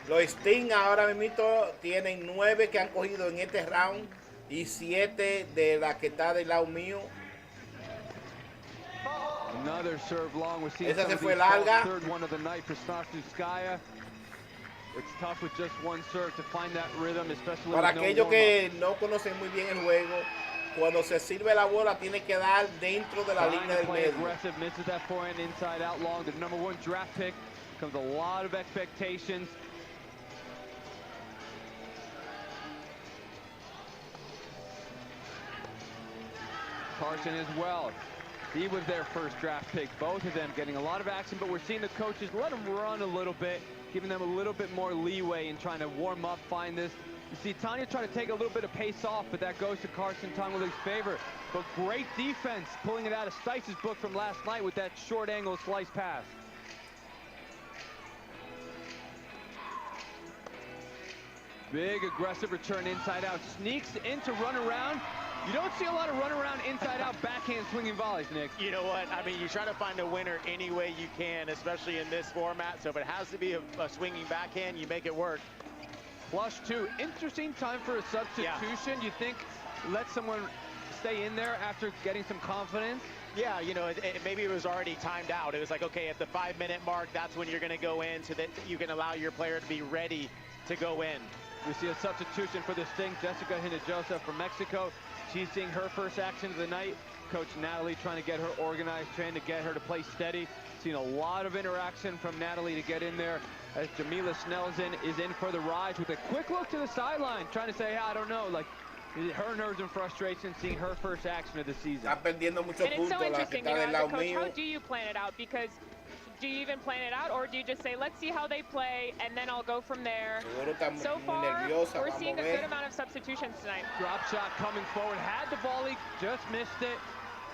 Los Sting ahora mismo tienen 9 que han cogido en este round y 7 de la que está del lado mío. Another serve long. We're seeing Esa se fue larga. larga. Third one of the night for Sosnskaya. It's tough with just 1 serve to find that rhythm, especially para with aquellos no que no conocen muy bien el juego, cuando se sirve la bola tiene que dar dentro de la línea del medio. Aggressive, misses that forehand inside out long. The #1 draft pick comes a lot of expectations. Carson as well. He was their first draft pick. Both of them getting a lot of action, but we're seeing the coaches let them run a little bit, giving them a little bit more leeway in trying to warm up, find this. You see Tanya trying to take a little bit of pace off, but that goes to Carson Tongwili's favor. But great defense, pulling it out of Stice's book from last night with that short angle slice pass. Big aggressive return inside out, sneaks into run around. You don't see a lot of run around inside out backhand swinging volleys, Nick. You know what? I mean, you try to find a winner any way you can, especially in this format. So if it has to be a swinging backhand, you make it work. +2. Interesting time for a substitution. Yeah. You think let someone stay in there after getting some confidence? Yeah, you know, maybe it was already timed out. It was like, okay, at the 5-minute mark, that's when you're going to go in so that you can allow your player to be ready to go in. We see a substitution for the Sting, Jessica Hinojosa from Mexico. She's seeing her first action of the night. Coach Natalie trying to get her organized, trying to get her to play steady. Seen a lot of interaction from Natalie to get in there as Jamila Snellsen is in for the rise with a quick look to the sideline, trying to say, I don't know, like, her nerves and frustration seeing her first action of the season. And it's so interesting, you know, as a coach, how do you plan it out? Because do you even plan it out, or do you just say, let's see how they play, and then I'll go from there? So far, we're seeing a good amount of substitutions tonight. Drop shot coming forward, had the volley, just missed it.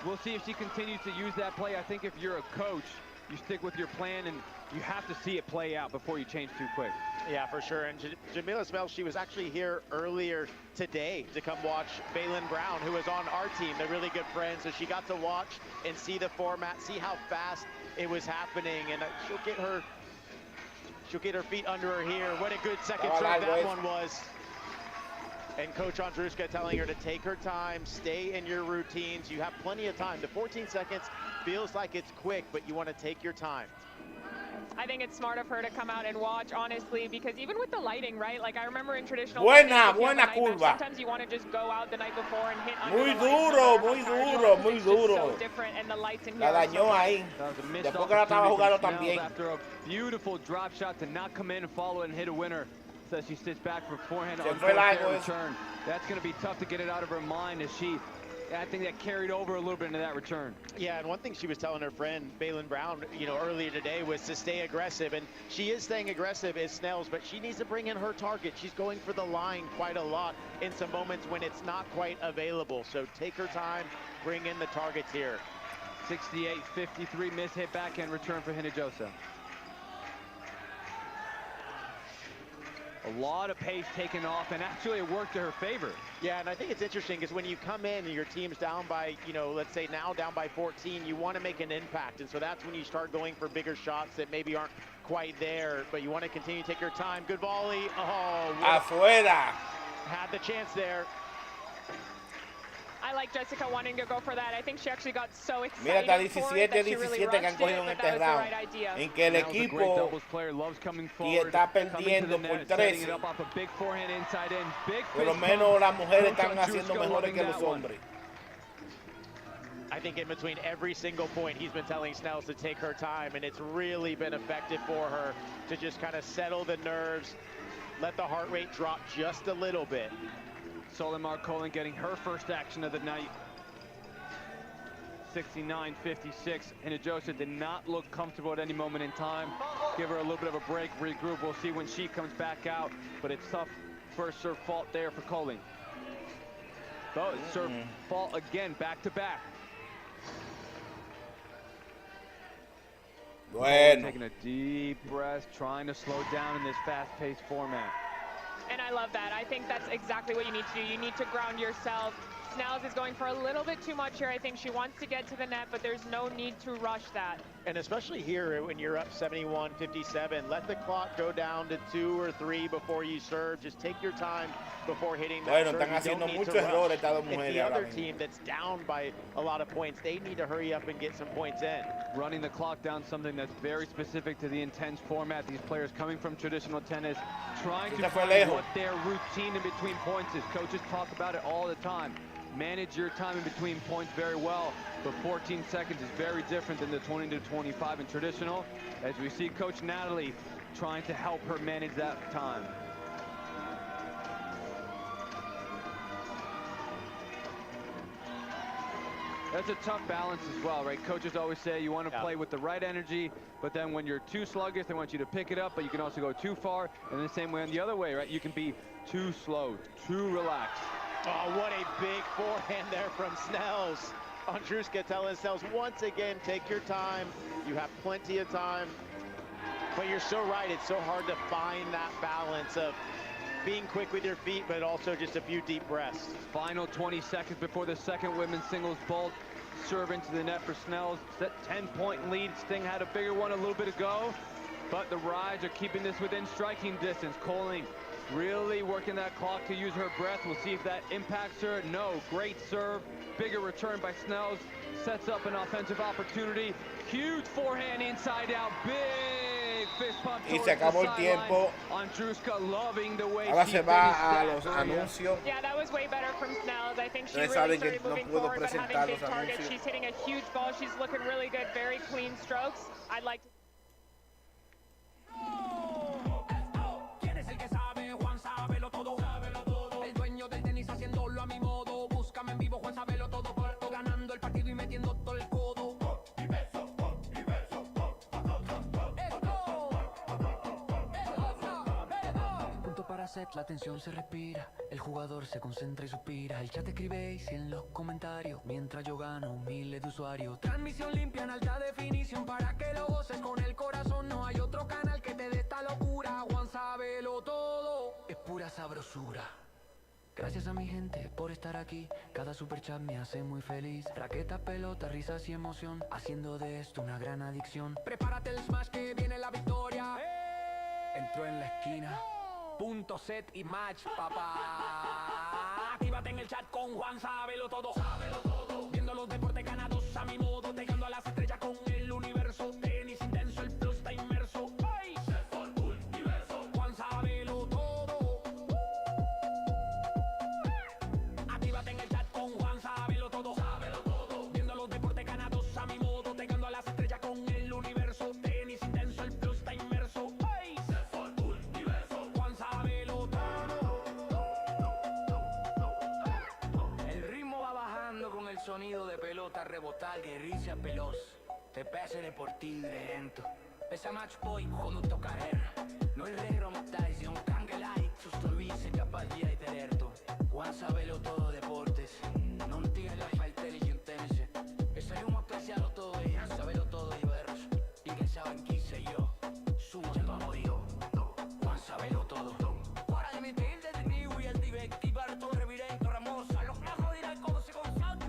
We'll see if she continues to use that play. I think if you're a coach, you stick with your plan, and you have to see it play out before you change too quick. Yeah, for sure. And Jamila Smell, she was actually here earlier today to come watch Baylin Brown, who was on our team. They're really good friends, so she got to watch and see the format, see how fast it was happening, and she'll get her feet under her here. What a good second serve that one was. And Coach Andruska telling her to take her time, stay in your routines. You have plenty of time. The 14 seconds feels like it's quick, but you want to take your time. I think it's smart of her to come out and watch, honestly, because even with the lighting, right? Like, I remember in traditional buena curva. match, Sometimes you want to just go out the night before and hit muy under the lights, muy duro. so different, and the lights in here La dañó ahí. Después que la estaba jugando también. After a beautiful drop shot to not come in and follow it and hit a winner. Says she sits back for forehand on return. That's going to be tough to get it out of her mind as I think that carried over a little bit into that return. Yeah, and one thing she was telling her friend, Baylin Brown, you know, earlier today was to stay aggressive. And she is staying aggressive as Snells, but she needs to bring in her target. She's going for the line quite a lot in some moments when it's not quite available. So take her time, bring in the targets here. 68-53, miss hit backhand return for Hinojosa. A lot of pace taken off, and actually it worked to her favor. Yeah, and I think it's interesting because when you come in and your team's down by, you know, let's say now down by 14, you want to make an impact. And so that's when you start going for bigger shots that maybe aren't quite there, but you want to continue to take your time. Good volley. Oh, afuera. Had the chance there. I like Jessica wanting to go for that. I think she actually got so excited. Mira, hasta 17 que han cogido en este round, en que el equipo y está perdiendo por 13. Por lo menos las mujeres están haciendo mejores que los hombres. I think in between every single point, he's been telling Snells to take her time, and it's really been effective for her to just kind of settle the nerves, let the heart rate drop just a little bit. Solimar Colin getting her first action of the night. 69-56. Hinojosa did not look comfortable at any moment in time. Give her a little bit of a break, regroup. We'll see when she comes back out, but it's tough first serve fault there for Colin. Oh, serve fault again, back to back. Bueno. Taking a deep breath, trying to slow down in this fast-paced format. And I love that. I think that's exactly what you need to do. You need to ground yourself. Snells is going for a little bit too much here. I think she wants to get to the net, but there's no need to rush that. And especially here when you're up 71-57, let the clock go down to 2 or 3 before you serve. Just take your time before hitting that serve. Están haciendo muchos errores estas dos mujeres. The other team that's down by a lot of points, they need to hurry up and get some points in. Running the clock down, something that's very specific to the intense format. These players coming from traditional tennis, trying to find what their routine in between points is. Coaches talk about it all the time. Manage your time in between points very well, but 14 seconds is very different than the 20 to 25 in traditional, as we see Coach Natalie trying to help her manage that time. That's a tough balance as well, right? Coaches always say you want to play with the right energy, but then when you're too sluggish, they want you to pick it up, but you can also go too far, and the same way on the other way, right? You can be too slow, too relaxed. Oh, what a big forehand there from Snells. Andruska telling Snells once again, take your time. You have plenty of time. But you're so right, it's so hard to find that balance of being quick with your feet, but also just a few deep breaths. Final 20 seconds before the second women's singles vault. Serve into the net for Snells. That 10-point lead. Sting had a bigger one a little bit ago, but the Rides are keeping this within striking distance. Colling Really working that clock to use her breath. We'll see if that impacts her. No, great serve. Bigger return by Snells. Sets up an offensive opportunity. Huge forehand inside out. Big fist pump. Y se acabó el tiempo. Ahora se va a los anuncios. Yeah, that was way better from Snells. I think she really saben started que no moving puedo forward, but having presentar big los targets. anuncios. She's hitting a huge ball. She's looking really good. Very clean strokes. I'd like to... ¿Quién es el que sabe? Juan Sabelo todo. El dueño del tenis haciéndolo a mi modo. Búscame en vivo, Juan Sabelo todo. Ganando el partido y metiendo todo el codo. Punto para set, la tensión se respira. El jugador se concentra y suspira. El chat escribéis en los comentarios. Mientras yo gano miles de usuarios. Transmisión limpia en alta definición para que lo goces con el corazón. No hay otro canal que te dé esta locura. Juan Sabelo todo. Es pura sabrosura. Gracias a mi gente por estar aquí. Cada super chat me hace muy feliz. Raquetas, pelotas, risas y emoción. Haciendo de esto una gran adicción. Prepárate el smash que viene la victoria. Entró en la esquina. Punto, set y match, papá. Actívate en el chat con Juan Sabelo todo. Viendo los deportes ganados a mi modo. Llegando a las estrellas con el universo. Tenis intenso, el plus está inmerso. ¡Ay! Juan Sabelo todo. Actívate en el chat con Juan Sabelo todo. Viendo los deportes ganados a mi modo. Llegando a las estrellas con el universo. Tenis intenso, el plus está inmerso. ¡Ay! Juan Sabelo todo. El ritmo va bajando con el sonido de pelota rebotar, guerrilla veloz. Te pese deportivo de lento. Esa match boy con un carrera. No il regro ma Tyson, anche like, su sto vice capaglia di tenerto. Juan Sabelo todo deportes. Non tiene la falta de INTENNSE. Ese es un apreciado todo ella, Sabelo todo diverso. Y que saben quién soy yo. Sumo el amorío. Juan Sabelo todo. Para dimitir desde New y el Tibet. Y para todo revirento Ramosa. Los majos dirán cómo se consagra.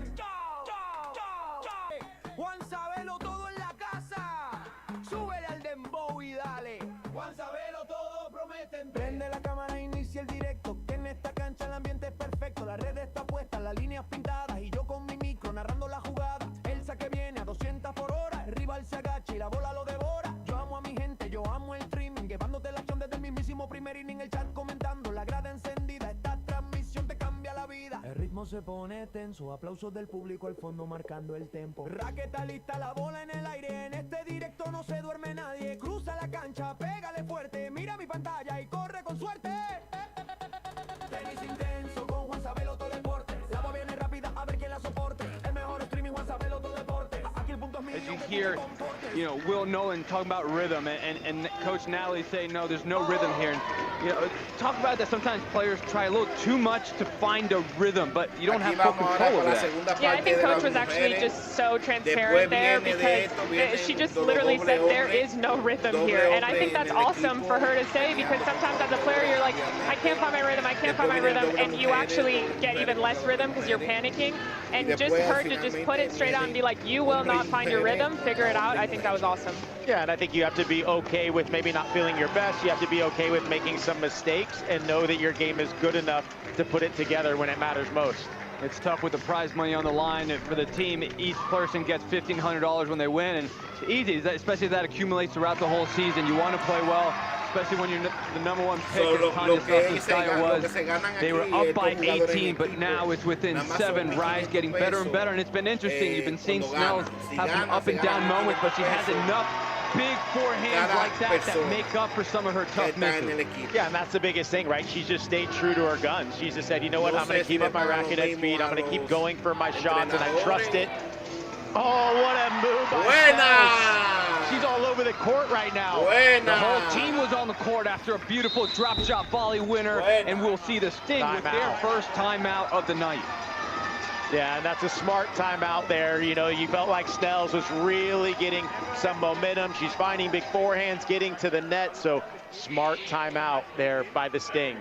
Juan Sabelo todo en la casa. Súbele al dembow y dale. Juan Sabelo todo prometen. Prende la cámara, inicia el directo. Que en esta cancha el ambiente es perfecto. La red está puesta, las líneas pintadas. Y yo con mi micro narrando la jugada. El saque viene a 200 por hora. El rival se agacha y la bola lo devora. Yo amo a mi gente, yo amo el streaming. Llevándote la acción desde el mismísimo primer inning. El chat comentando, la grada encendida. Esta transmisión te cambia la vida. El ritmo se pone tenso. Aplausos del público al fondo marcando el tempo. Raqueta lista, la bola en el aire. En este directo no se duerme nadie. Cruza la cancha, pégale fuerte. Mira mi pantalla y corre con suerte. Tenis intenso con Juan Sabelotododeportes. La bola viene rápida, a ver quién la soporte. El mejor streaming Juan Sabelotododeportes. Aquí el punto es mío. As you hear, Will Nolan talking about rhythm, and Coach Natalie saying, no, there's no rhythm here. And, talk about that sometimes players try a little too much to find a rhythm, but you don't have full control of that. Yeah, I think Coach was actually just so transparent there because she just literally said there is no rhythm here. And I think that's awesome for her to say because sometimes as a player you're like, I can't find my rhythm, I can't find my rhythm, and you actually get even less rhythm because you're panicking. And just her to just put it straight on and be like, you will not find your rhythm, figure it out, I think that was awesome. Yeah, and I think you have to be okay with maybe not feeling your best. You have to be okay with making some mistakes and know that your game is good enough to put it together when it matters most. It's tough with the prize money on the line for the team. Each person gets $1,500 when they win, and it's easy, especially if that accumulates throughout the whole season. You want to play well, especially when you're the number one pick, as Tanya Sasnskaya was. They were up by 18, but now it's within 7. Rise getting better and better, and it's been interesting. You've been seeing Snells have some up and down moments, but she has enough big forehands like that make up for some of her tough misses. Yeah, and that's the biggest thing, right? She's just stayed true to her guns. She's just said, you know what, I'm going to keep up my racket at speed. I'm going to keep going for my shots, and I trust it. Oh, what a move by Snells. She's all over the court right now. The whole team was on the court after a beautiful drop shot volley winner, and we'll see the Sting with their first timeout of the night. Yeah, and that's a smart timeout there. You felt like Snells was really getting some momentum. She's finding big forehands, getting to the net, so smart timeout there by the Sting.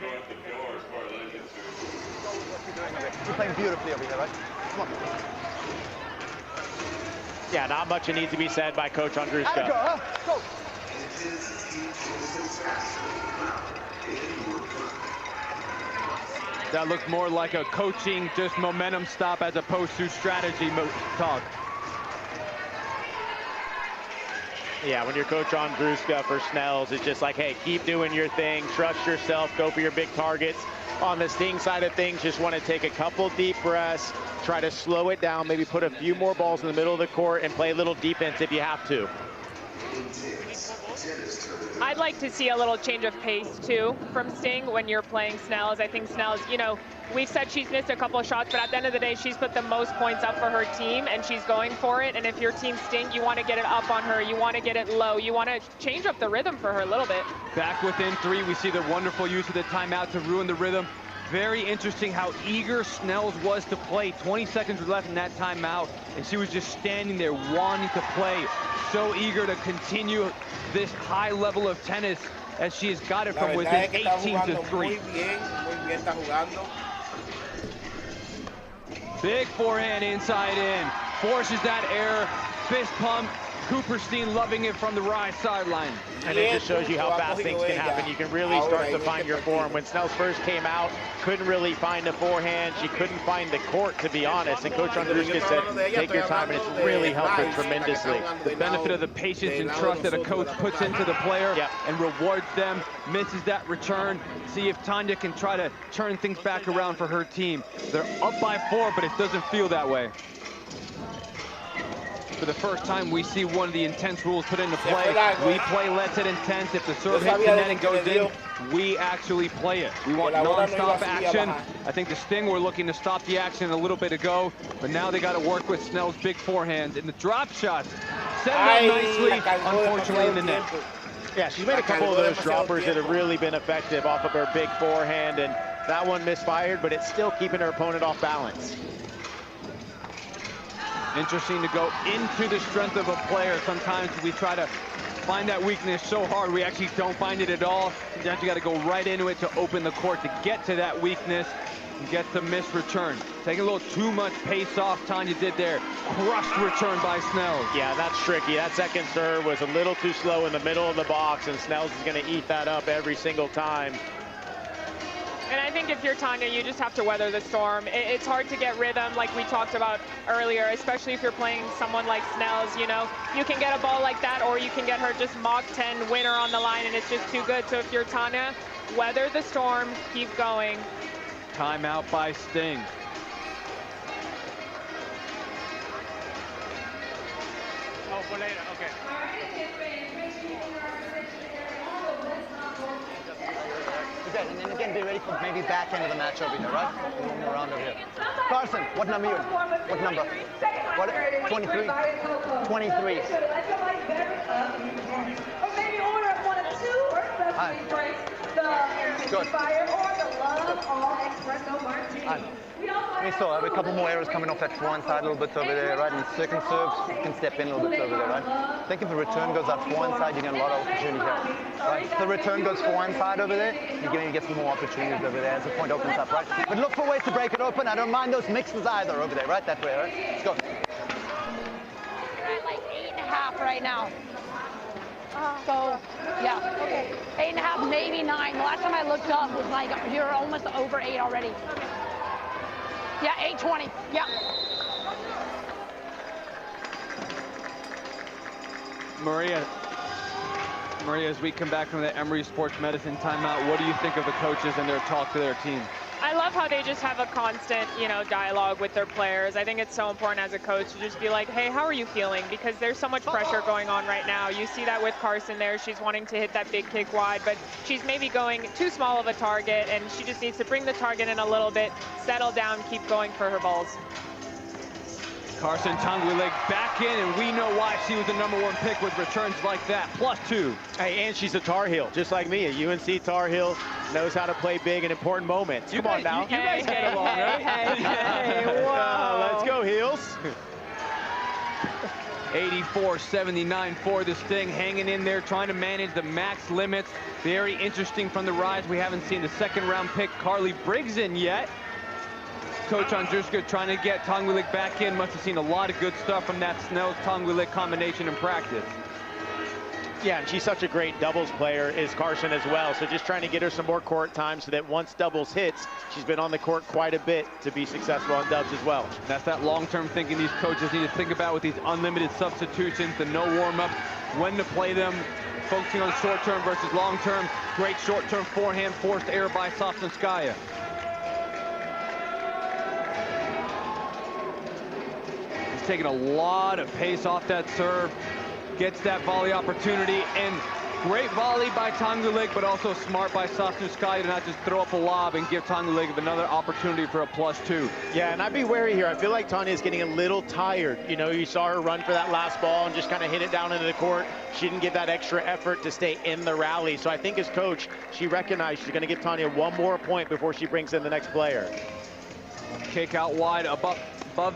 You're playing beautifully over here, right? Come on. Yeah, not much needs to be said by Coach Andruska. Go. That looks more like a coaching, just momentum stop as opposed to strategy talk. Yeah, when you're Coach Andruska for Snells, it's just like, hey, keep doing your thing, trust yourself, go for your big targets. On the Sting side of things, just want to take a couple deep breaths, try to slow it down, maybe put a few more balls in the middle of the court and play a little defense if you have to. I'd like to see a little change of pace, too, from Sting when you're playing Snells. I think Snells, you know, we've said she's missed a couple of shots, but at the end of the day, she's put the most points up for her team, and she's going for it. And if your team Sting, you want to get it up on her. You want to get it low. You want to change up the rhythm for her a little bit. Back within 3, we see the wonderful use of the timeout to ruin the rhythm. Very interesting how eager Snells was to play. 20 seconds were left in that timeout, and she was just standing there wanting to play. So eager to continue this high level of tennis as she has got it from within 18 to 3. Big forehand inside in. Forces that error. Fist pump. Cooperstein loving it from the right sideline. And it just shows you how fast things can happen. You can really start to find your form. When Snells first came out, couldn't really find a forehand. She couldn't find the court, to be honest. And Coach Andruska said, take your time, and it's really helped her tremendously. The benefit of the patience and trust that a coach puts into the player and rewards them, misses that return. See if Tanya can try to turn things back around for her team. They're up by 4, but it doesn't feel that way. For the first time, we see one of the intense rules put into play. We play Let's Hit Intense. If the serve hits the net and goes in, we actually play it. We want non-stop action. I think the Sting were looking to stop the action a little bit ago, but now they got to work with Snell's big forehands. And the drop shots set it up nicely, unfortunately in the net. Yeah, she's made a couple of those droppers that have really been effective off of her big forehand, and that one misfired, but it's still keeping her opponent off balance. Interesting to go into the strength of a player. Sometimes we try to find that weakness so hard, we actually don't find it at all. Sometimes you got to go right into it to open the court to get to that weakness and get the missed return. Taking a little too much pace off, Tanya did there. Crushed return by Snells. Yeah, that's tricky. That second serve was a little too slow in the middle of the box, and Snells is going to eat that up every single time. And I think if you're Tanya, you just have to weather the storm. It's hard to get rhythm like we talked about earlier, especially if you're playing someone like Snells. You know, you can get a ball like that, or you can get her just Mach 10 winner on the line, and it's just too good. So if you're Tanya, weather the storm, keep going. Timeout by Sting. Oh, for later, okay. Okay, and then again, be ready for maybe back end of the match over here, right? One more round over here. Carson, what number are you in? What number? What? 23? 23. Hi. Good. Hi. We saw have a couple more errors coming off that forehand side a little bit over there, right? And second serves, you can step in a little bit over there, right? I think if the return goes up forehand side, you get a lot of opportunity here, right? If the return goes forehand side over there, you're going to get some more opportunities over there as the point opens up, right? But look for ways to break it open. I don't mind those mixes either over there, right? That way, right? Let's go. You're at like 8.5 right now. So, yeah, okay. 8.5, maybe 9. The last time I looked up was like, you're almost over 8 already. Yeah, 8:20, yeah. Maria, as we come back from the Emory Sports Medicine timeout, what do you think of the coaches and their talk to their team? I love how they just have a constant, you know, dialogue with their players. I think it's so important as a coach to just be like, hey, how are you feeling? Because there's so much pressure going on right now. You see that with Carson there. She's wanting to hit that big kick wide, but she's maybe going too small of a target, and she just needs to bring the target in a little bit, settle down, keep going for her balls. Carson Tanguilek back in, and we know why she was the #1 pick with returns like that, +2. Hey, and she's a Tar Heel, just like me. A UNC Tar Heel, knows how to play big in important moments. Come on now. You guys get along, right? Hey, whoa. Let's go, Heels. 84-79 for the Sting, hanging in there, trying to manage the max limits. Very interesting from the rise. We haven't seen the second-round pick, Carly Briggs, in yet. Coach Andruska trying to get Tanguilek back in. Must have seen a lot of good stuff from that Snells-Tanguilek combination in practice. Yeah, and she's such a great doubles player, is Carson as well. So just trying to get her some more court time so that once doubles hits, she's been on the court quite a bit to be successful on dubs as well. That's that long-term thinking these coaches need to think about with these unlimited substitutions, the no warm-up, when to play them, focusing on short-term versus long-term. Great short-term forehand, forced error by Sosnskaya. He's taking a lot of pace off that serve. Gets that volley opportunity, and great volley by Tangulik, but also smart by Sosnskaya to not just throw up a lob and give Tangulik another opportunity for a +2. Yeah, and I'd be wary here. I feel like Tanya's getting a little tired. You know, you saw her run for that last ball and just kind of hit it down into the court. She didn't give that extra effort to stay in the rally. So I think as coach, she recognized she's going to give Tanya one more point before she brings in the next player. Kick out wide, above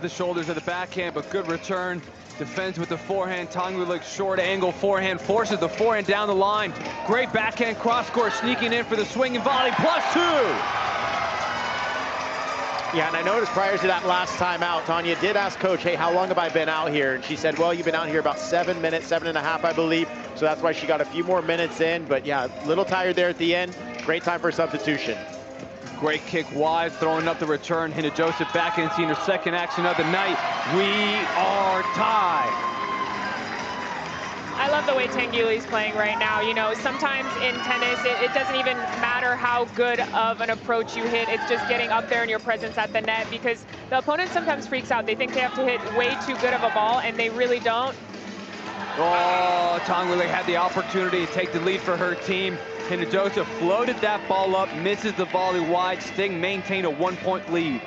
the shoulders of the backhand, but good return. Defends with the forehand. Tangulik short angle forehand, forces the forehand down the line. Great backhand cross court, sneaking in for the swing and volley, +2. Yeah, and I noticed prior to that last time out, Tanya did ask coach, hey, how long have I been out here? And she said, well, you've been out here about 7 minutes, 7.5, I believe. So that's why she got a few more minutes in. But yeah, a little tired there at the end. Great time for substitution. Great kick wide, throwing up the return. Hina-Joseph back in, seeing her second action of the night. We are tied. I love the way Tanguli's playing right now. You know, sometimes in tennis, it doesn't even matter how good of an approach you hit. It's just getting up there and your presence at the net, because the opponent sometimes freaks out. They think they have to hit way too good of a ball, and they really don't. Oh, Tangulik had the opportunity to take the lead for her team. Hina-Joseph floated that ball up, misses the volley wide. Sting maintained a 1-point lead.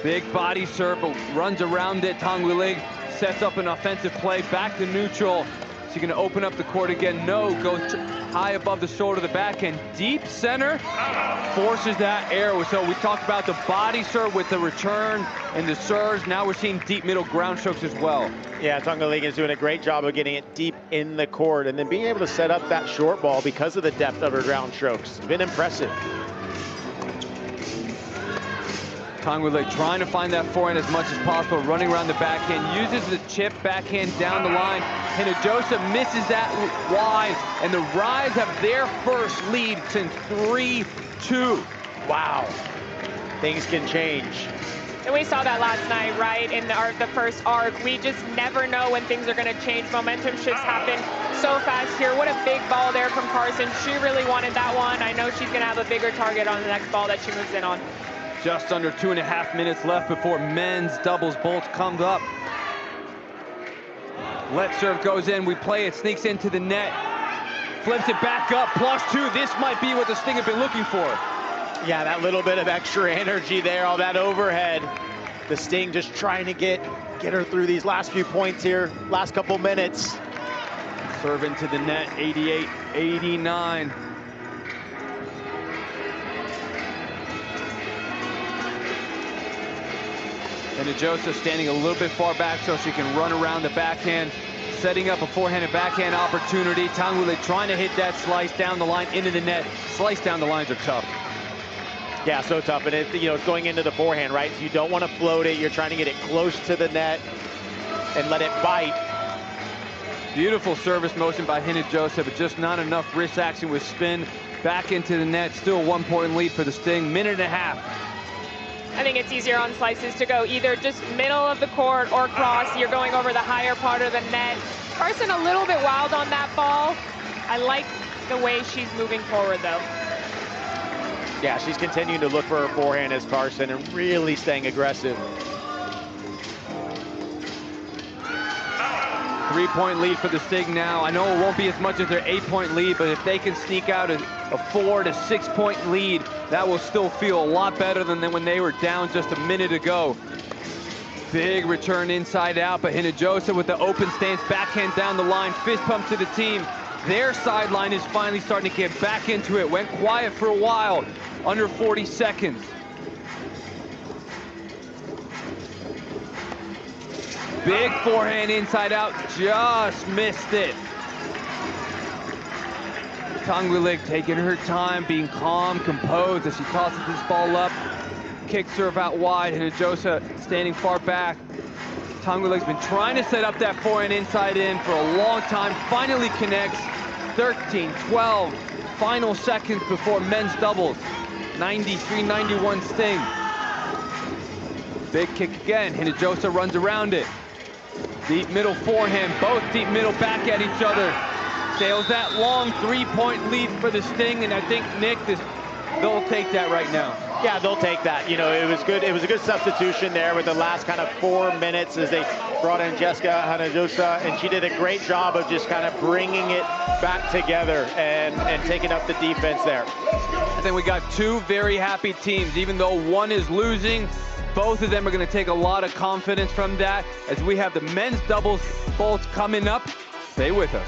Big body serve, runs around it. Tangulik sets up an offensive play, back to neutral. She's gonna open up the court again. No, goes high above the shoulder of the backhand. Deep center, forces that error. So we talked about the body serve with the return and the serves. Now we're seeing deep middle ground strokes as well. Yeah, Tangulik is doing a great job of getting it deep in the court and then being able to set up that short ball because of the depth of her ground strokes. It's been impressive. Tangulik trying to find that forehand as much as possible, running around the backhand, uses the chip backhand down the line. Hina-Joseph misses that wide, and the Rise have their first lead since 3-2. Wow, things can change. And we saw that last night, right, in the first arc. We just never know when things are going to change. Momentum shifts happen so fast here. What a big ball there from Carson. She really wanted that one. I know she's going to have a bigger target on the next ball that she moves in on. Just under 2.5 minutes left before men's doubles bolts comes up. Let serve goes in, we play it, sneaks into the net, flips it back up, +2. This might be what the Sting have been looking for. Yeah, that little bit of extra energy there, all that overhead. The Sting just trying to get her through these last few points here, last couple minutes. Serve into the net, 88-89. Hina-Joseph standing a little bit far back so she can run around the backhand, setting up a forehand and backhand opportunity. Tangulik trying to hit that slice down the line into the net. Slice down the lines are tough. Yeah, so tough, and it's going into the forehand, right? So you don't want to float it. You're trying to get it close to the net and let it bite. Beautiful service motion by Hina-Joseph, but just not enough wrist action with spin. Back into the net, still 1-point lead for the Sting, 1.5 minutes. I think it's easier on slices to go either just middle of the court or cross. You're going over the higher part of the net. Carson a little bit wild on that ball. I like the way she's moving forward, though. Yeah, she's continuing to look for her forehand as Carson and really staying aggressive. 3-point lead for the Sting now. I know it won't be as much as their 8-point lead, but if they can sneak out a 4 to 6-point lead, that will still feel a lot better than when they were down just a minute ago. Big return inside out, but Hina-Joseph with the open stance, backhand down the line, fist pump to the team. Their sideline is finally starting to get back into it. Went quiet for a while, under 40 seconds. Big forehand inside out, just missed it. Tangulik taking her time, being calm, composed as she tosses this ball up. Kick serve out wide, Hina-Joseph standing far back. Tanguleg's been trying to set up that forehand inside in for a long time. Finally connects. 13-12. Final seconds before men's doubles. 93-91 Sting. Big kick again. Hinojosa runs around it. Deep middle forehand. Both deep middle back at each other. Sails that long 3-point lead for the Sting, and I think, Nick, they'll take that right now. Yeah, they'll take that. You know, it was good. It was a good substitution there with the last kind of 4 minutes as they brought in Jessica Hinojosa, and she did a great job of just kind of bringing it back together and taking up the defense there. I think we got two very happy teams. Even though one is losing, both of them are going to take a lot of confidence from that as we have the men's doubles bolts coming up. Stay with us.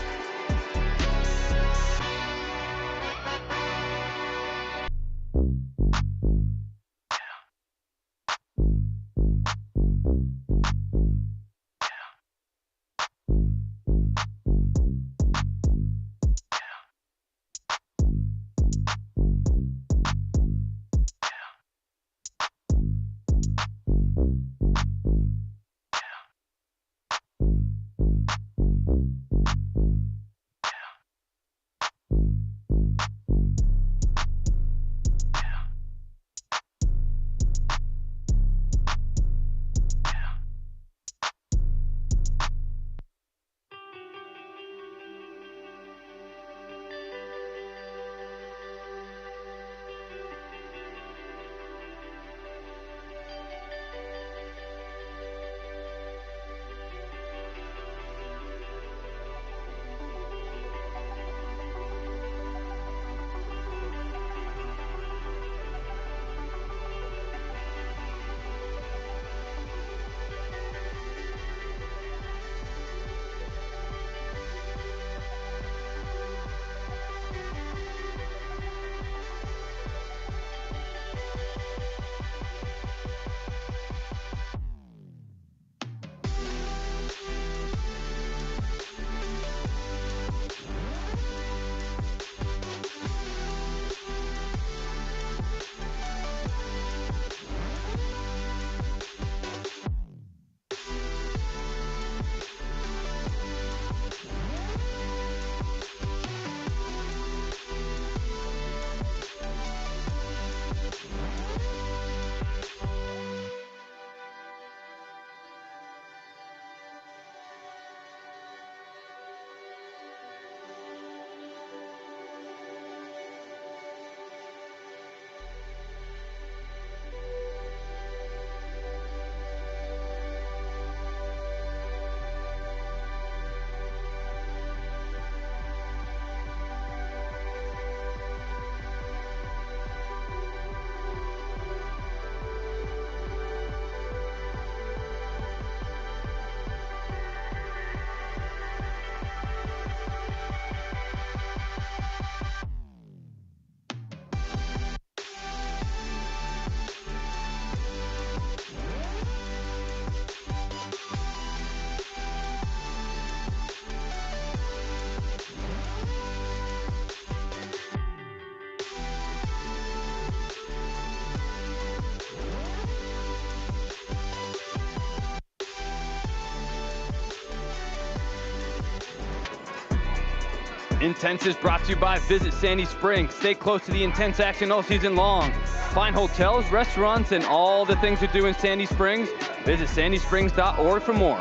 Intense is brought to you by Visit Sandy Springs. Stay close to the intense action all season long. Find hotels, restaurants, and all the things to do in Sandy Springs. Visit sandysprings.org for more.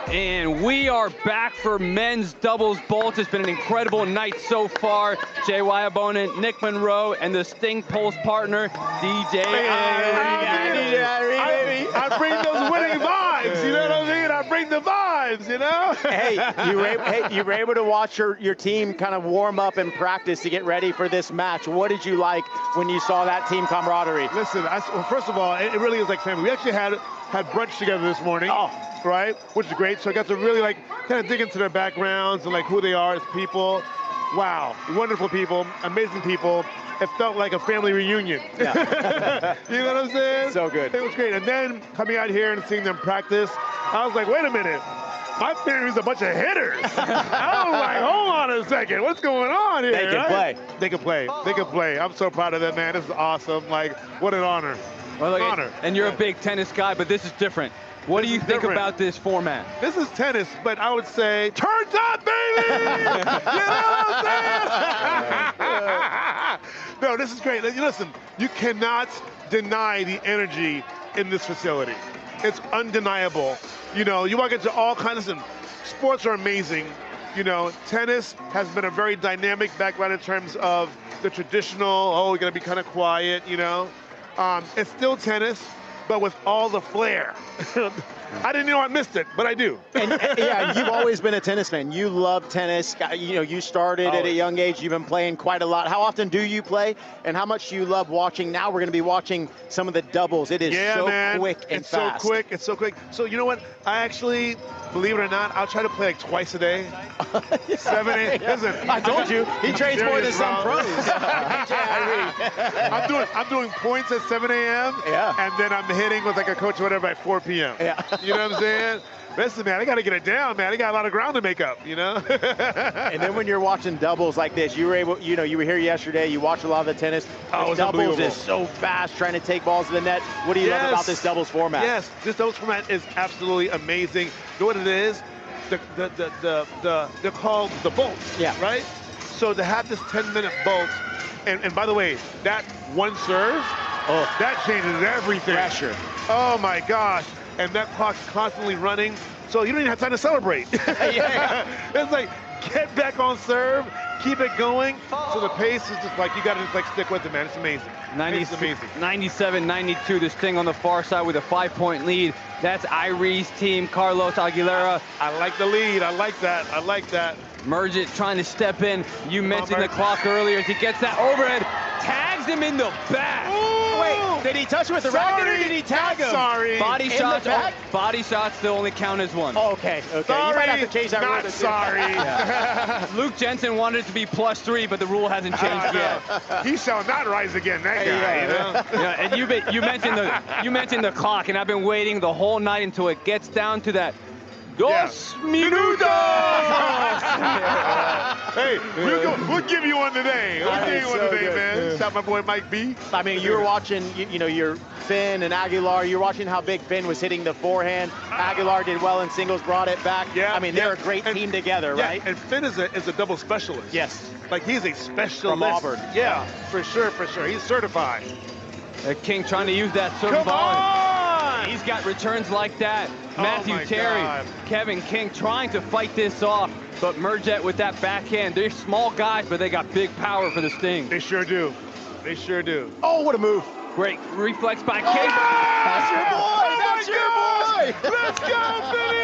And we are back for men's doubles bolts. It's been an incredible night so far. J.Y. opponent Nick Monroe and the Sting Pulse partner, DJ I bring those winning vibes, you know what I mean? I bring the vibes, you know? Hey, you were able to watch your team kind of warm up and practice to get ready for this match. What did you like when you saw that team camaraderie? Listen, well, first of all, it really is like family. We actually had brunch together this morning, right? Which is great. So I got to really like kind of dig into their backgrounds and like who they are as people. Wow, wonderful people, amazing people. It felt like a family reunion. Yeah. You know what I'm saying? So good. It was great. And then coming out here and seeing them practice, I was like, wait a minute. My family's a bunch of hitters. I was like, hold on a second. What's going on here? They can play. They can play. They can play. I'm so proud of them, man. This is awesome. Like, what an honor. Well, look, honor. And you're a big tennis guy, but this is different. What do you think about this format? This is tennis, but I would say, turns up, baby! You know what I'm saying? No, this is great. Listen, you cannot deny the energy in this facility. It's undeniable. You know, you walk into all kinds of, sports are amazing. You know, tennis has been a very dynamic background in terms of the traditional, oh, we're gonna be kind of quiet, you know. It's still tennis, but with all the flair. I didn't know I missed it, but I do. Yeah, you've always been a tennis fan. You love tennis. You know, you started at a young age. You've been playing quite a lot. How often do you play, and how much do you love watching? Now we're going to be watching some of the doubles. It is quick and fast. It's so quick. It's so quick. So you know what? I actually, believe it or not, I'll try to play like twice a day. 7, 8. Listen, I told you, he trains more than some pros. I'm doing points at 7 a.m. Yeah. And then I'm hitting with like a coach or whatever at 4 p.m. Yeah. You know what I'm saying? Listen, man, I got to get it down, man. I got a lot of ground to make up, you know? And then when you're watching doubles like this, you were able, you know, you were here yesterday, you watch a lot of the tennis. Oh, it's doubles is so fast, trying to take balls to the net. What do you love about this doubles format? Yes, this doubles format is absolutely amazing. You know what it is? They're called the bolts, right? So to have this 10-minute bolt, and by the way, that one serve, that changes everything. Pressure. Oh my gosh. And that clock's constantly running, so you don't even have time to celebrate. It's like, get back on serve, keep it going. So the pace is just like, you gotta just like stick with it, man. It's amazing. It's amazing. 97-92, the Sting on the far side with a 5-point lead. That's Irie's team, Carlos Aguilera. I like the lead, I like that, I like that. Mergit trying to step in. You mentioned the clock earlier as he gets that overhead, tags him in the back. Wait, did he touch him with the racket or did he tag him? Sorry. Body shots still only count as one. Oh, okay. Sorry, you might have to change that not rule. Sorry. Luke Jensen wanted it to be +3, but the rule hasn't changed yet. He shall not rise again, that guy. You know? Yeah, and you mentioned the clock, and I've been waiting the whole night until it gets down to that. Dos minutos! Hey, we'll give you one today. We'll give you one today, man. Shout out my boy Mike B. I mean, you were watching, you know, your Finn and Aguilar. You're watching how big Finn was hitting the forehand. Aguilar did well in singles, brought it back. Yeah, I mean, they're a great team together, right? And Finn is a double specialist. Yes. Like, he's a specialist. From Auburn. Yeah, for sure. He's certified. King trying to use that serving ball. He's got returns like that. Matthew Terry, Kevin King trying to fight this off, but Mergit with that backhand. They're small guys, but they got big power for the Sting. They sure do. They sure do. Oh, what a move. Great reflex by King. That's your boy. That's your boy. Let's go, Vinny.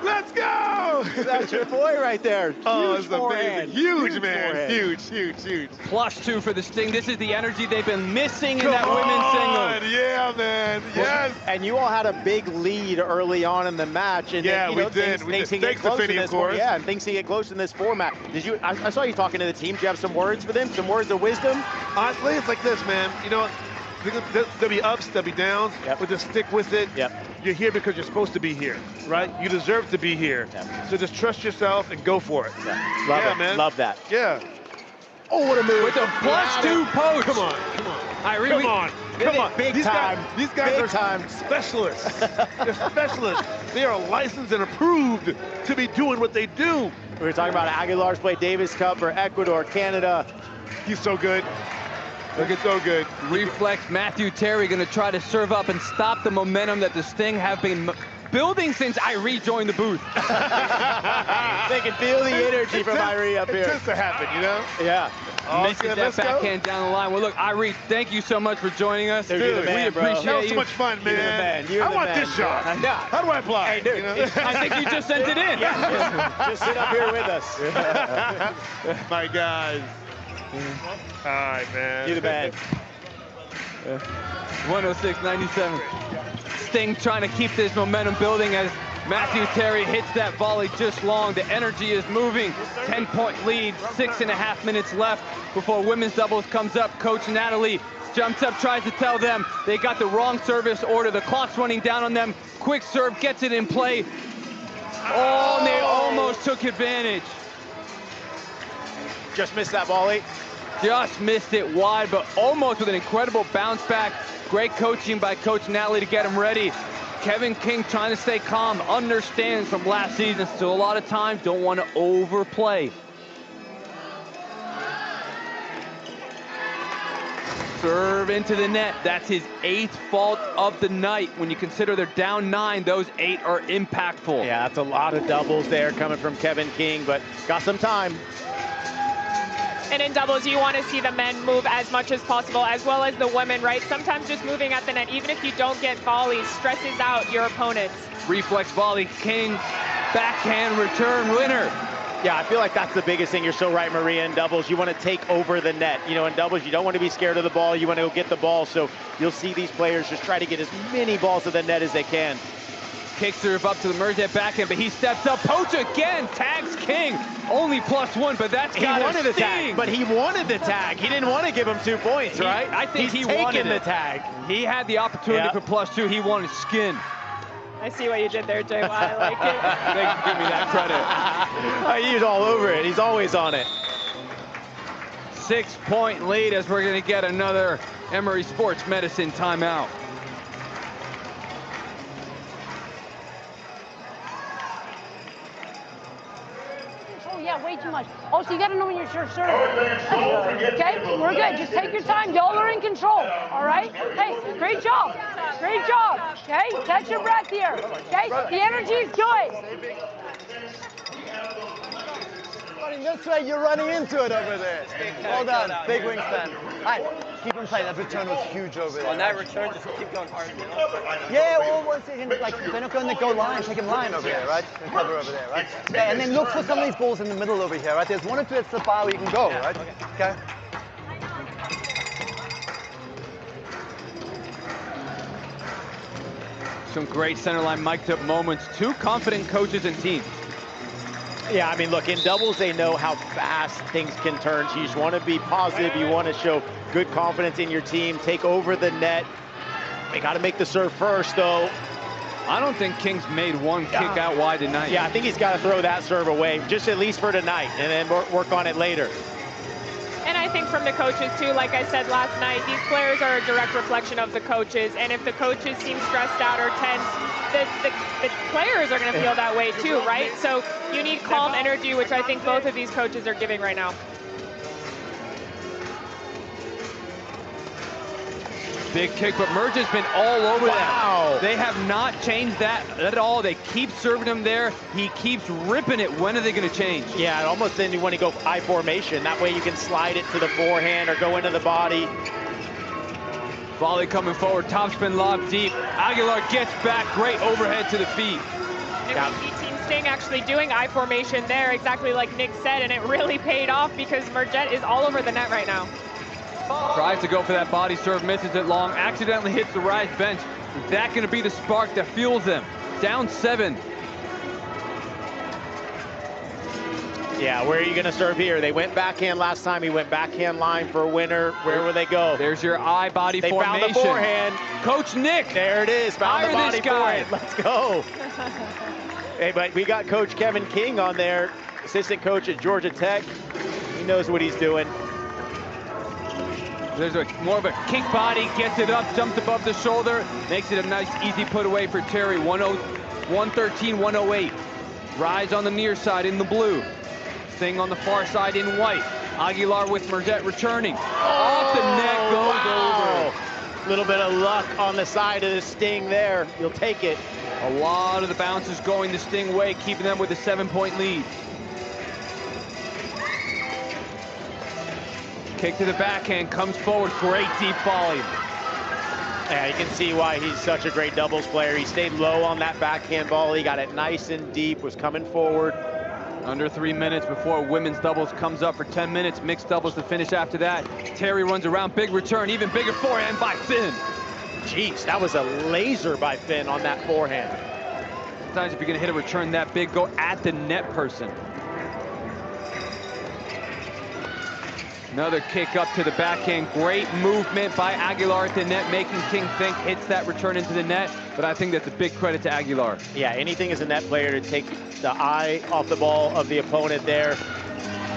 Let's go. That's your boy right there. Oh, Huge it's amazing. Huge, man. Forehand. Huge. +2 for the Sting. This is the energy they've been missing in that women's singles. Yeah, man. Yes. And you all had a big lead early on in the match. And yeah, then, we did. Things can get Thanks to close in Vinny, this of course. Yeah, and things can get close in this format. I saw you talking to the team. Do you have some words for them? Some words of wisdom? Honestly, it's like this, man. You know, there'll be ups, there'll be downs, but just stick with it. You're here because you're supposed to be here, right? You deserve to be here. So just trust yourself and go for it. Love it, man. Love that. Yeah. Oh, what a move. With a +2 post. Come on. Come on. Big time. These guys are specialists. They're specialists. They are licensed and approved to be doing what they do. We were talking about Aguilar's play Davis Cup for Ecuador, Canada. He's so good. Look, it's so good. Reflex, Matthew Terry going to try to serve up and stop the momentum that the Sting have been building since Irie joined the booth. They can feel the energy from Irie up here. It tends to happen, you know? Yeah. Misses that backhand down the line. Well, look, Irie, thank you so much for joining us. Dude, we appreciate that was you. so much fun, man. I want this shot. How do I apply? Hey, dude, you know? I think you just sent it in. Just sit up here with us. My guys. All right, man. You're the man. 106-97. Sting trying to keep this momentum building as Matthew Terry hits that volley just long. The energy is moving. 10-point lead, 6.5 minutes left before women's doubles comes up. Coach Natalie jumps up, tries to tell them they got the wrong service order. The clock's running down on them. Quick serve, gets it in play. Oh, and they almost took advantage. Just missed that volley. Just missed it wide, but almost with an incredible bounce back. Great coaching by Coach Natalie to get him ready. Kevin King trying to stay calm, understands from last season, still a lot of times don't want to overplay. Serve into the net. That's his 8th fault of the night. When you consider they're down 9, those 8 are impactful. Yeah, that's a lot of doubles there coming from Kevin King, but got some time. And in doubles, you want to see the men move as much as possible, as well as the women, right? Sometimes just moving at the net, even if you don't get volleys, stresses out your opponents. Reflex volley, King, backhand return winner. Yeah, I feel like that's the biggest thing. You're so right, Maria. In doubles, you want to take over the net. You know, in doubles, you don't want to be scared of the ball. You want to go get the ball. So you'll see these players just try to get as many balls to the net as they can. Kick serve up to the Merget backhand, but he steps up. Poach again, tags King. Only +1, but that's got He wanted a the tag, but he wanted the tag. He didn't want to give him 2 points, right? I think He's he wanted taking the it. tag. He had the opportunity for +2. He wanted skin. I see what you did there, JY. I like it. Thanks for giving me that credit. He's all over it. He's always on it. 6-point lead as we're going to get another Emory Sports Medicine timeout. Oh, yeah, way too much. Oh, so you got to know when you're sure serve. Okay, we're good. Just take your time. Y'all are in control, all right? Hey, great job. Great job, okay? Catch your breath here, okay? The energy is good. Running this way, you're running into it over there. Well done, big wingspan. Hi, keep him tight. That return was huge over there. On that return, just keep going hard. You know? Yeah, well, once again, like, they're not going to go line, take him line over there, right? And cover over there, right? Yeah, and then look for some of these balls in the middle over here, right? There's 1 or 2 at the bar where you can go, right? Okay. Some great centerline mic'd up moments. 2 confident coaches and teams. Yeah, I mean, look, in doubles, they know how fast things can turn. So you just want to be positive. You want to show good confidence in your team. Take over the net. They got to make the serve first, though. I don't think King's made 1 kick out wide tonight. Yeah, I think he's got to throw that serve away, just at least for tonight, and then work on it later. And I think from the coaches, too, like I said last night, these players are a direct reflection of the coaches. And if the coaches seem stressed out or tense, the players are going to feel that way, too, right? So you need calm energy, which I think both of these coaches are giving right now. Big kick, but Merge has been all over that. They have not changed that at all. They keep serving him there. He keeps ripping it. When are they going to change? Yeah, almost then you want to go I formation. That way you can slide it to the forehand or go into the body. Volley coming forward, topspin lob deep. Aguilar gets back, great overhead to the feet. And we see Team Sting actually doing I formation there, exactly like Nick said, and it really paid off because Merget is all over the net right now. Tries to go for that body serve, misses it long, accidentally hits the Rise bench. Is that going to be the spark that fuels them? Down 7. Yeah, where are you going to serve here? They went backhand last time. He went backhand line for a winner. Where will they go? There's your I body formation. They found the forehand. Coach Nick. There it is. Found the body forehand. Let's go. Hey, but we got Coach Kevin King on there, assistant coach at Georgia Tech. He knows what he's doing. There's more of a kick body, gets it up, jumps above the shoulder, makes it a nice, easy put away for Terry. 113, 108. Rise on the near side in the blue. Sting on the far side in white. Aguilar with Merget returning. Off the net goes over. A little bit of luck on the side of the Sting there. You'll take it. A lot of the bounces going the Sting way, keeping them with a 7-point lead. Kick to the backhand, comes forward, great deep volley. Yeah, you can see why he's such a great doubles player. He stayed low on that backhand volley, got it nice and deep, was coming forward. Under 3 minutes before women's doubles comes up for 10 minutes. Mixed doubles to finish after that. Terry runs around, big return, even bigger forehand by Finn. Jeez, that was a laser by Finn on that forehand. Sometimes if you're gonna hit a return that big, go at the net person. Another kick up to the backhand. Great movement by Aguilar at the net, making King think, hits that return into the net. But I think that's a big credit to Aguilar. Yeah, anything as a net player to take the eye off the ball of the opponent there.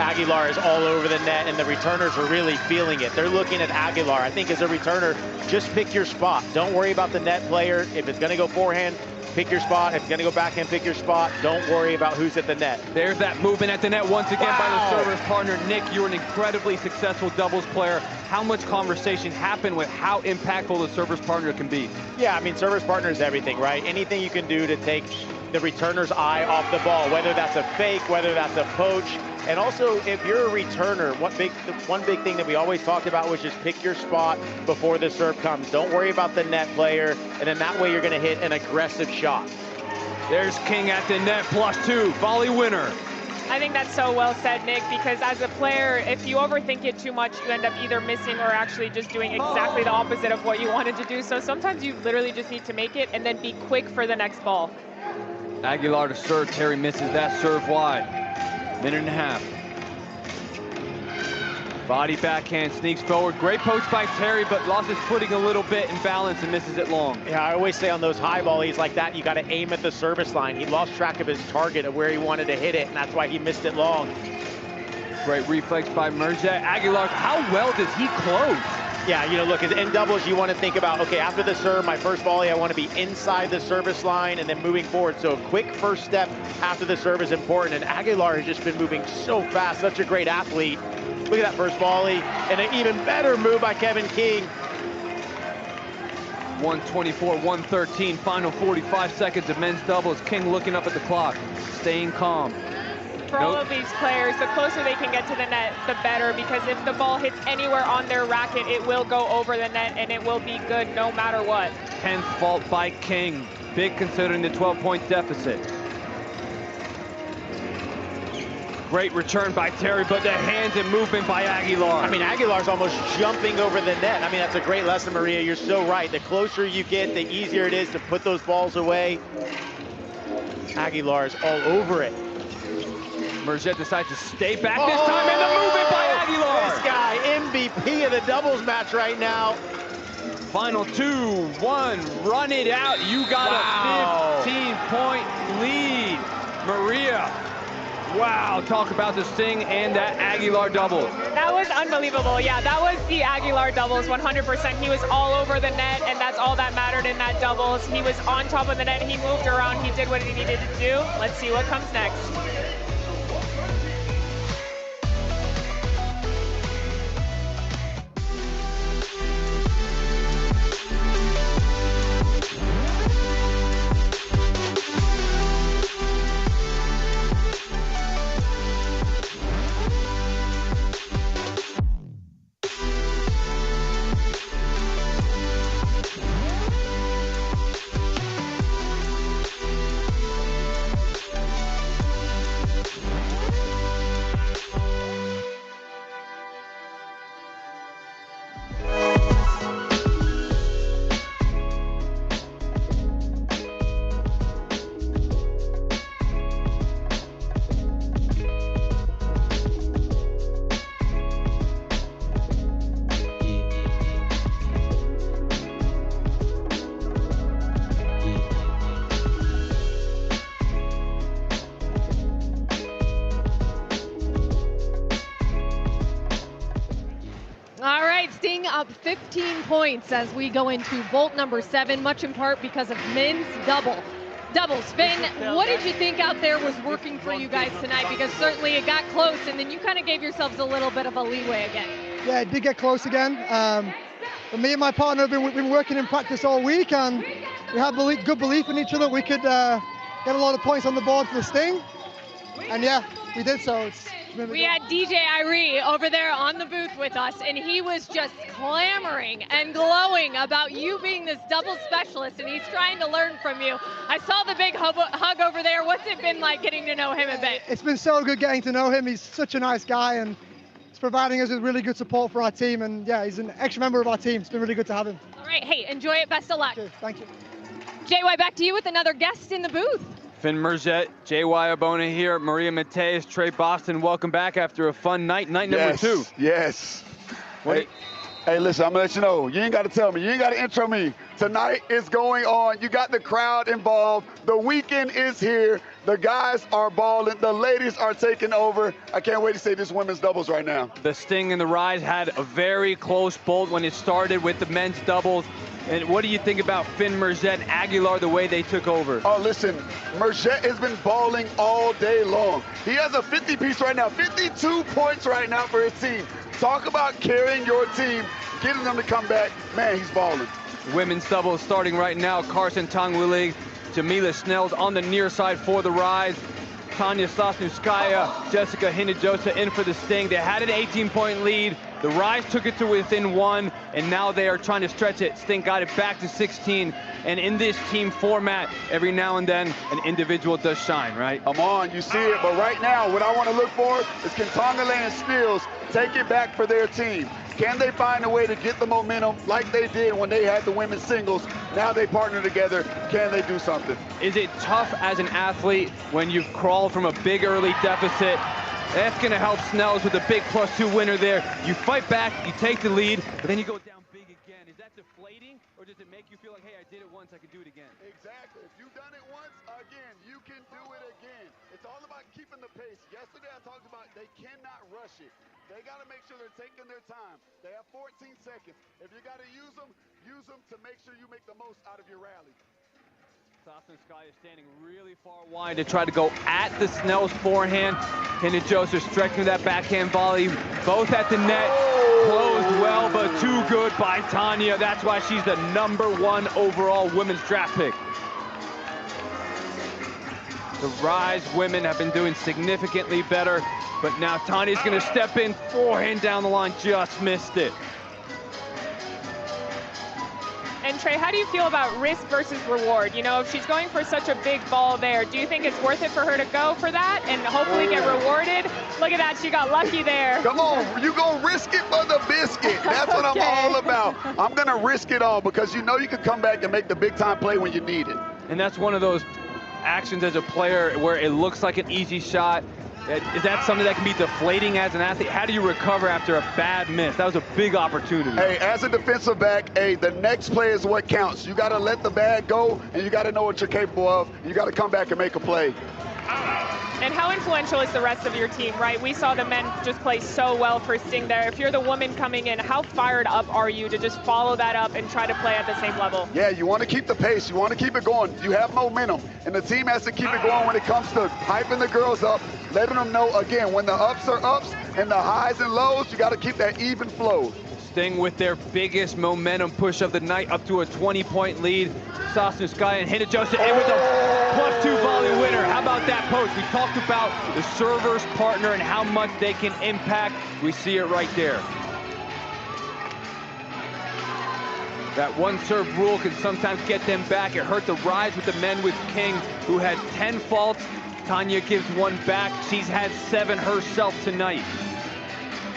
Aguilar is all over the net, and the returners are really feeling it. They're looking at Aguilar. I think as a returner, just pick your spot. Don't worry about the net player. If it's going to go forehand, pick your spot. If it's going to go backhand, pick your spot. Don't worry about who's at the net. There's that movement at the net once again by the server's partner. Nick, you're an incredibly successful doubles player. How much conversation happened with how impactful the server's partner can be? Yeah, I mean, server's partner is everything, right? Anything you can do to take the returner's eye off the ball, whether that's a fake, whether that's a poach. And also, if you're a returner, one big thing that we always talked about was just pick your spot before the serve comes. Don't worry about the net player, and then that way you're going to hit an aggressive shot. There's King at the net, +2, volley winner. I think that's so well said, Nick, because as a player, if you overthink it too much, you end up either missing or actually just doing exactly the opposite of what you wanted to do. So sometimes you literally just need to make it and then be quick for the next ball. Aguilar to serve. Terry misses that serve wide. Minute and a half. Body backhand, sneaks forward. Great poach by Terry, but lost his footing a little bit in balance and misses it long. Yeah, I always say on those high volleys like that, you got to aim at the service line. He lost track of his target of where he wanted to hit it, and that's why he missed it long. Great reflex by Merget. Aguilar, how well does he close? Yeah, you know, look, in doubles, you want to think about, okay, after the serve, my first volley, I want to be inside the service line and then moving forward. So a quick first step after the serve is important. And Aguilar has just been moving so fast, such a great athlete. Look at that first volley, and an even better move by Kevin King. 124-113, final 45 seconds of men's doubles. King looking up at the clock, staying calm. For all of these players, the closer they can get to the net, the better, because if the ball hits anywhere on their racket, it will go over the net, and it will be good no matter what. 10th fault by King, big considering the 12-point deficit. Great return by Terry, but the hands and movement by Aguilar. I mean, Aguilar's almost jumping over the net. I mean, that's a great lesson, Maria. You're so right. The closer you get, the easier it is to put those balls away. Aguilar's all over it. Merget decides to stay back this time, and the movement by Aguilar. This guy, MVP of the doubles match right now. Final 2-1, run it out. You got a 15-point lead. Maria, wow, talk about the sting and that Aguilar double. That was unbelievable. Yeah, that was the Aguilar doubles, 100%. He was all over the net, and that's all that mattered in that doubles. He was on top of the net. He moved around. He did what he needed to do. Let's see what comes next. Up 15 points as we go into vault number 7, much in part because of men's doubles. Finn, what did you think out there was working for you guys tonight? Because certainly it got close, and then you kind of gave yourselves a little bit of a leeway again. Yeah, it did get close again. But me and my partner have been working in practice all week, and we have good belief in each other. We could get a lot of points on the board for the sting. And yeah, we did so. We had DJ Irie over there on the booth with us, and he was just clamoring and glowing about you being this double specialist, and he's trying to learn from you. I saw the big hug over there. What's it been like getting to know him a bit? It's been so good getting to know him. He's such a nice guy, and he's providing us with really good support for our team, and yeah, he's an extra member of our team. It's been really good to have him. All right, hey, enjoy it. Best of luck. Okay, thank you. JY, back to you with another guest in the booth. Finn Merget, JY Abona here, Maria Mateus, Trey Boston, welcome back after a fun night, number 2. Yes. What Hey, listen, I'm gonna let you know. You ain't gotta tell me. You ain't gotta intro me. Tonight is going on. You got the crowd involved. The weekend is here. The guys are balling. The ladies are taking over. I can't wait to see this women's doubles right now. The Sting and the Rise had a very close bolt when it started with the men's doubles. And what do you think about Finn Merget and Aguilar, the way they took over? Oh, listen, Merget has been balling all day long. He has a 50-piece right now, 52 points right now for his team. Talk about carrying your team, getting them to come back. Man, he's balling. Women's doubles starting right now. Carson Tongwilig, Jamila Snells on the near side for the Rise. Tanya Sosnouskaya, Jessica Hinojosa in for the Sting. They had an 18-point lead. The Rise took it to within 1, and now they are trying to stretch it. Sting got it back to 16, and in this team format, every now and then, an individual does shine, right? Come on, you see it, but right now, what I want to look for is can Tongale and Snells take it back for their team? Can they find a way to get the momentum like they did when they had the women's singles? Now they partner together. Can they do something? Is it tough as an athlete when you've crawled from a big early deficit? That's going to help Snells with a big +2 winner there. You fight back, you take the lead, but then you go down big again. Is that deflating, or does it make you feel like, hey, I did it once, I can do it again? Exactly. If you've done it once, again, you can do it again. It's all about keeping the pace. Yesterday I talked about they cannot rush it. They got to make sure they're taking their time. They have 14 seconds. If you got to use them to make sure you make the most out of your rally. Sosnouskaya is standing really far wide to try to go at the Snells forehand. Hinojosa stretching that backhand volley, both at the net. Closed well, but too good by Tanya. That's why she's the #1 overall women's draft pick. The Rise women have been doing significantly better, but now Tanya's going to step in, forehand down the line, just missed it. And Trey, how do you feel about risk versus reward? You know, if she's going for such a big ball there, do you think it's worth it for her to go for that and hopefully get rewarded? Look at that, she got lucky there. Come on, you gonna risk it for the biscuit. That's what I'm all about. I'm gonna risk it all because you know you can come back and make the big time play when you need it. And that's one of those actions as a player where it looks like an easy shot. Is that something that can be deflating as an athlete? How do you recover after a bad miss? That was a big opportunity. Hey, as a defensive back, hey, the next play is what counts. You got to let the bag go, and you got to know what you're capable of. You got to come back and make a play. And how influential is the rest of your team, right? We saw the men just play so well for Sting there. If you're the woman coming in, how fired up are you to just follow that up and try to play at the same level? Yeah, you want to keep the pace. You want to keep it going. You have momentum, and the team has to keep it going when it comes to hyping the girls up, letting them know, again, when the ups are ups and the highs and lows, you got to keep that even flow. Sting with their biggest momentum push of the night up to a 20-point lead. Sosnouskaya and Hinojosa in with a +2 volley winner. How about that post? We talked about the server's partner and how much they can impact. We see it right there. That one serve rule can sometimes get them back. It hurt the Rise with the men with King, who had 10 faults. Tanya gives one back. She's had 7 herself tonight.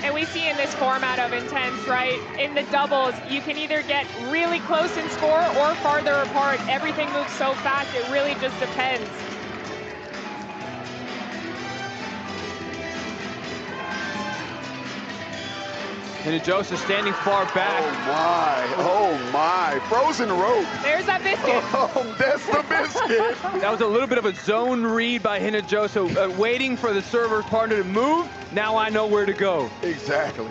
And we see in this format of Intense, right, in the doubles, you can either get really close in score or farther apart. Everything moves so fast, it really just depends. Hinojosa standing far back. Oh my, frozen rope. There's that biscuit. Oh, that's the biscuit. That was a little bit of a zone read by Hinojosa, waiting for the server's partner to move. Now I know where to go. Exactly.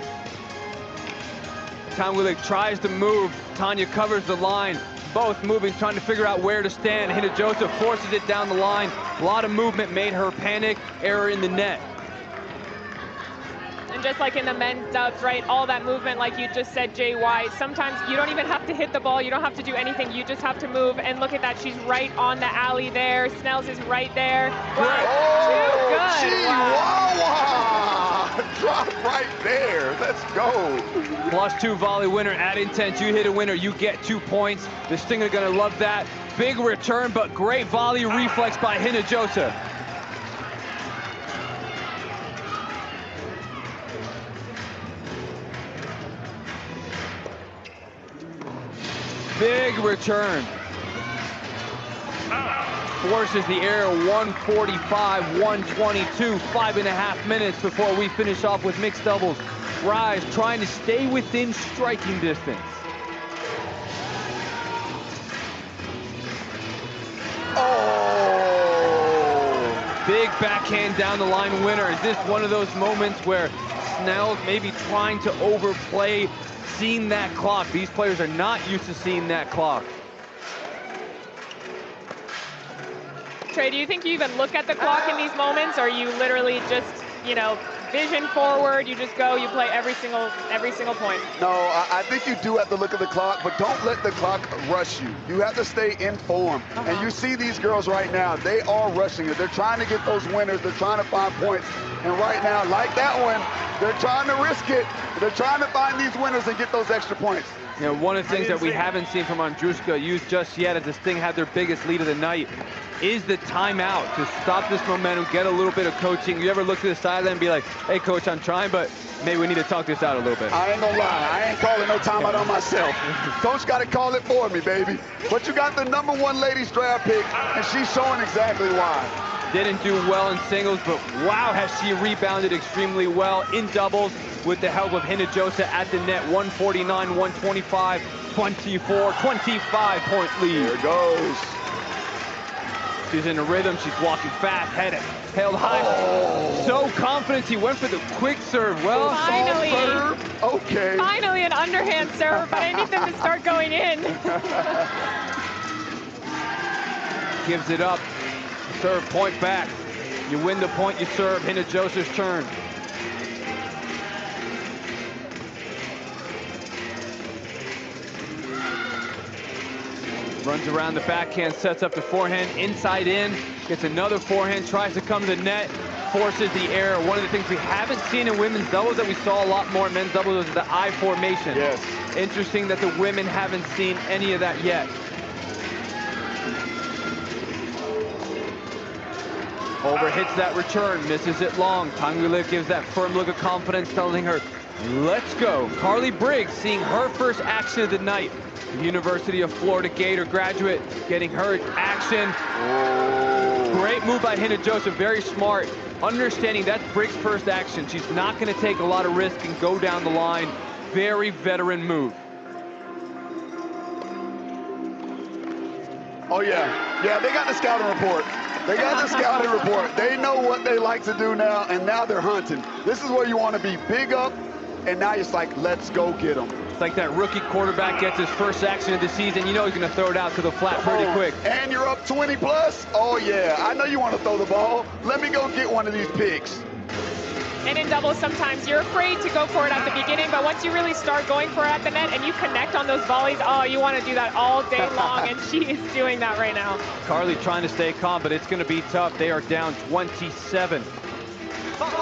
Tongwilig tries to move. Tanya covers the line. Both moving, trying to figure out where to stand. Hinojosa forces it down the line. A lot of movement made her panic. Error in the net. And just like in the men's dubs, right, all that movement, like you just said, JY, sometimes you don't even have to hit the ball. You don't have to do anything. You just have to move. And look at that. She's right on the alley there. Snells is right there. Wow. Oh, too good. Chihuahua. Drop right there. Let's go. +2 volley winner at Intense. You hit a winner, you get 2 points. The Sting are going to love that. Big return, but great volley reflex by Hinojosa. Big return. Forces the air 145, 122, 5.5 minutes before we finish off with mixed doubles. rise, trying to stay within striking distance. Oh! Big backhand down the line winner. Is this one of those moments where Snell's maybe trying to overplay, seeing that clock? These players are not used to seeing that clock. Trey, do you think you even look at the clock in these moments, or you literally just, you know, vision forward, you just go, you play every single point? No, I think you do have to look at the clock, but don't let the clock rush you. You have to stay in form. And you see these girls right now, they are rushing it. They're trying to get those winners. They're trying to find points. And right now, like that one, they're trying to risk it. They're trying to find these winners and get those extra points. You know, one of the things that we haven't seen from Andruska used just yet as this thing had their biggest lead of the night is the timeout to stop this momentum, get a little bit of coaching. You ever look to the sideline and be like, hey, coach, I'm trying, but maybe we need to talk this out a little bit. I ain't gonna lie, I ain't calling no timeout on myself. Coach got to call it for me, baby. But you got the #1 ladies draft pick, and she's showing exactly why. Didn't do well in singles, but wow, has she rebounded extremely well in doubles with the help of Hinojosa at the net. 149, 125, 24, 25-point lead. There it goes. She's in a rhythm, she's walking fast, head held high. Oh. So confident, he went for the quick serve. Well, finally, serve. Okay. Finally an underhand serve, but I need them to start going in. Gives it up. Serve, point back. You win the point, you serve. Hinojosa's turn. Runs around the backhand, sets up the forehand, inside in, gets another forehand, tries to come to the net, forces the error. One of the things we haven't seen in women's doubles that we saw a lot more in men's doubles is the I formation. Yes. Interesting that the women haven't seen any of that yet. Overhits that return, misses it long. Tangulia gives that firm look of confidence, telling her, let's go. Carly Briggs seeing her first action of the night. University of Florida Gator graduate getting her action. Oh. Great move by Hinojosa, very smart. Understanding that's Briggs' first action. She's not going to take a lot of risk and go down the line. Very veteran move. Oh yeah, yeah, they got the scouting report. They got the scouting report. They know what they like to do now, and now they're hunting. This is where you want to be, big up, and now it's like, let's go get them. It's like that rookie quarterback gets his first action of the season. You know he's going to throw it out to the flat pretty quick. And you're up 20 plus? Oh yeah, I know you want to throw the ball. Let me go get one of these picks. And in doubles, sometimes you're afraid to go for it at the beginning, but once you really start going for it at the net and you connect on those volleys, oh, you want to do that all day long, and she is doing that right now. Carly trying to stay calm, but it's going to be tough. They are down 27.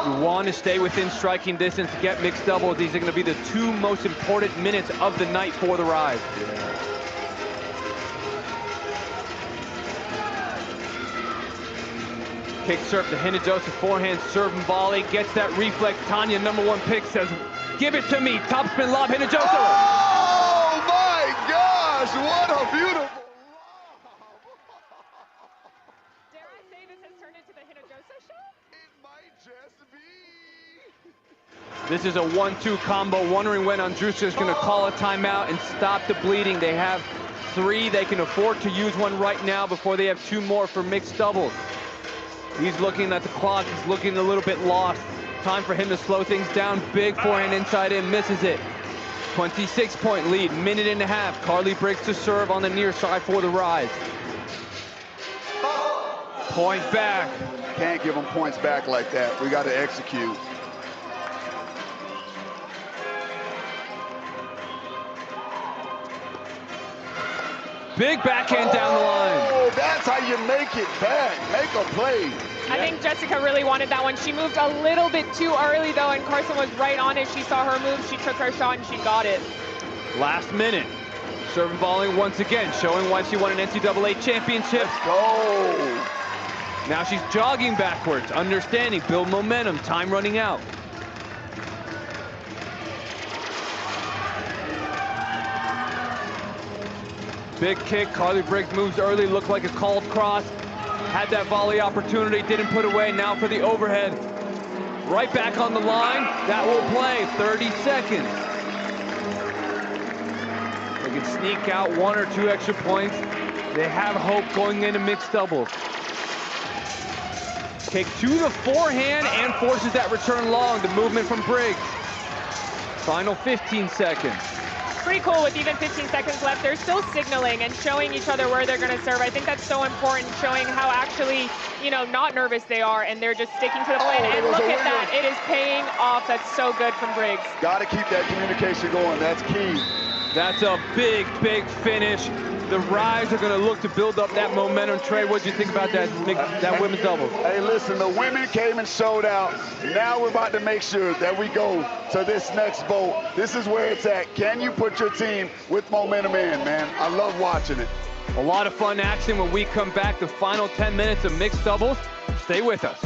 You want to stay within striking distance to get mixed doubles. These are going to be the two most important minutes of the night for the Rise. Kick serve to Hinojosa, forehand serve and volley, gets that reflex. Tanya, #1 pick, says, give it to me. Top spin lob, Hinojosa. Oh my gosh, what a beautiful lob. Dare I say this has turned into the Hinojosa show? It might just be. This is a 1-2 combo, wondering when Andruska is going to call a timeout and stop the bleeding. They have 3. They can afford to use one right now before they have 2 more for mixed doubles. He's looking at the clock. He's looking a little bit lost. Time for him to slow things down. Big forehand inside in, misses it. 26-point lead, minute and a half. Carly Briggs to serve on the near side for the Rise. Point back. Can't give them points back like that. We got to execute. Big backhand down the line. Oh, that's how you make it back. Make a play. I think Jessica really wanted that one. She moved a little bit too early, though, and Carson was right on it. She saw her move, she took her shot, and she got it. Last minute. Serving volley once again, showing why she won an NCAA championship. Let's go. Now she's jogging backwards, understanding, build momentum, time running out. Big kick, Carly Briggs moves early, looked like a called cross. Had that volley opportunity, didn't put away, now for the overhead. right back on the line. That will play 30 seconds. They can sneak out 1 or 2 extra points. They have hope going into mixed doubles. Kick to the forehand and forces that return long. The movement from Briggs. Final 15 seconds. Pretty cool with even 15 seconds left. They're still signaling and showing each other where they're going to serve. I think that's so important, showing how actually, you know, not nervous they are, and they're just sticking to the plan. And look at that. It is paying off. That's so good from Briggs. Got to keep that communication going. That's key. That's a big, big finish. The Rise are going to look to build up that momentum. Trey, what do you think about that women's doubles? Hey, listen, the women came and showed out. Now we're about to make sure that we go to this next bowl. This is where it's at. Can you put your team with momentum in, man? I love watching it. A lot of fun action when we come back. The final 10 minutes of mixed doubles. Stay with us.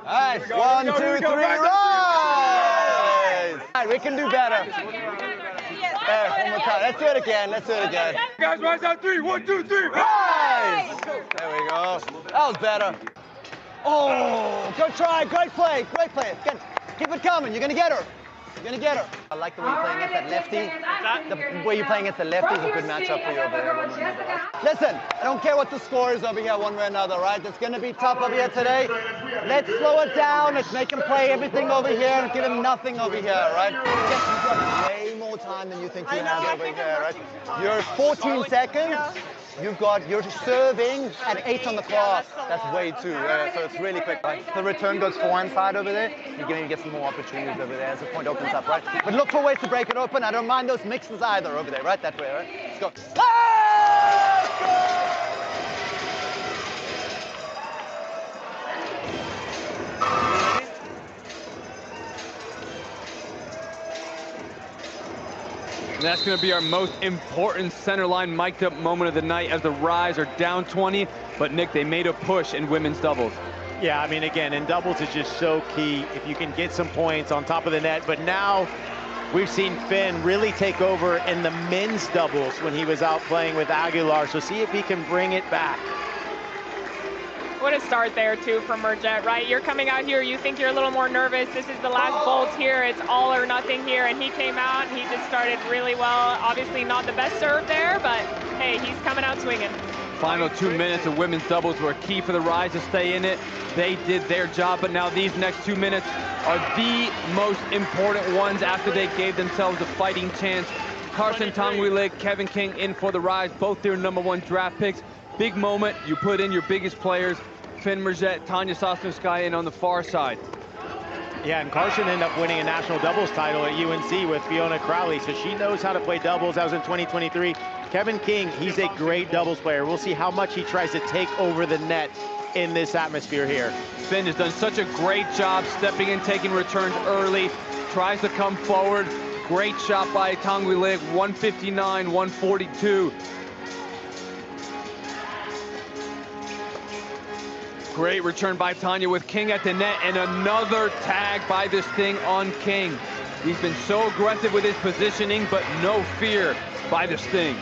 All right, 1, 2, 3, rise! All right, we can do better. One more time. Let's do it again. Let's do it again. Guys, rise on 3. 1, 2, 3, rise! There we go. That was better. Oh, good try. Great play. Great play. Again, keep it coming. You're going to get her. You're going to get her. I like the way you're playing against that lefty. The way you're playing against the lefty is a good matchup for you over there. Listen, I don't care what the score is over here one way or another, right? It's going to be tough over here today. Let's slow it down. Let's make him play everything over here and give him nothing over here, right? Yes, you've got way more time than you think you have over here, right? You're 14 seconds. You're serving at 8 on the clock. That's way too, so it's really quick, right? The return goes forehand side over there. You're going to get some more opportunities over there as the point opens up, right? But look for ways to break it open. I don't mind those mixes either over there, right? That way, right? Let's go. Let's go! And that's going to be our most important center line mic'd up moment of the night as the Rise are down 20. But Nick, they made a push in women's doubles. Yeah, I mean, again, in doubles it's just so key if you can get some points on top of the net. But now we've seen Finn really take over in the men's doubles when he was out playing with Aguilar. So see if he can bring it back. What a start there, too, from Merjet, right? You're coming out here, you think you're a little more nervous. This is the last bolt here. It's all or nothing here. And he came out and he just started really well. Obviously not the best serve there, but hey, he's coming out swinging. Final 2 minutes of women's doubles were key for the Rise to stay in it. They did their job, but now these next 2 minutes are the most important ones after they gave themselves a fighting chance. Carson Tongwilig, Kevin King in for the Rise, both their #1 draft picks. Big moment, you put in your biggest players. Finn Merjet, Tanya Sosnowskaya in on the far side. Yeah, and Carson ended up winning a national doubles title at UNC with Fiona Crowley, so she knows how to play doubles. That was in 2023. Kevin King, he's a great doubles player. We'll see how much he tries to take over the net in this atmosphere here. Finn has done such a great job stepping in, taking returns early, tries to come forward. Great shot by Tongwilig, 159, 142. Great return by Tanya with King at the net, and another tag by this thing on King. He's been so aggressive with his positioning, but no fear by this thing.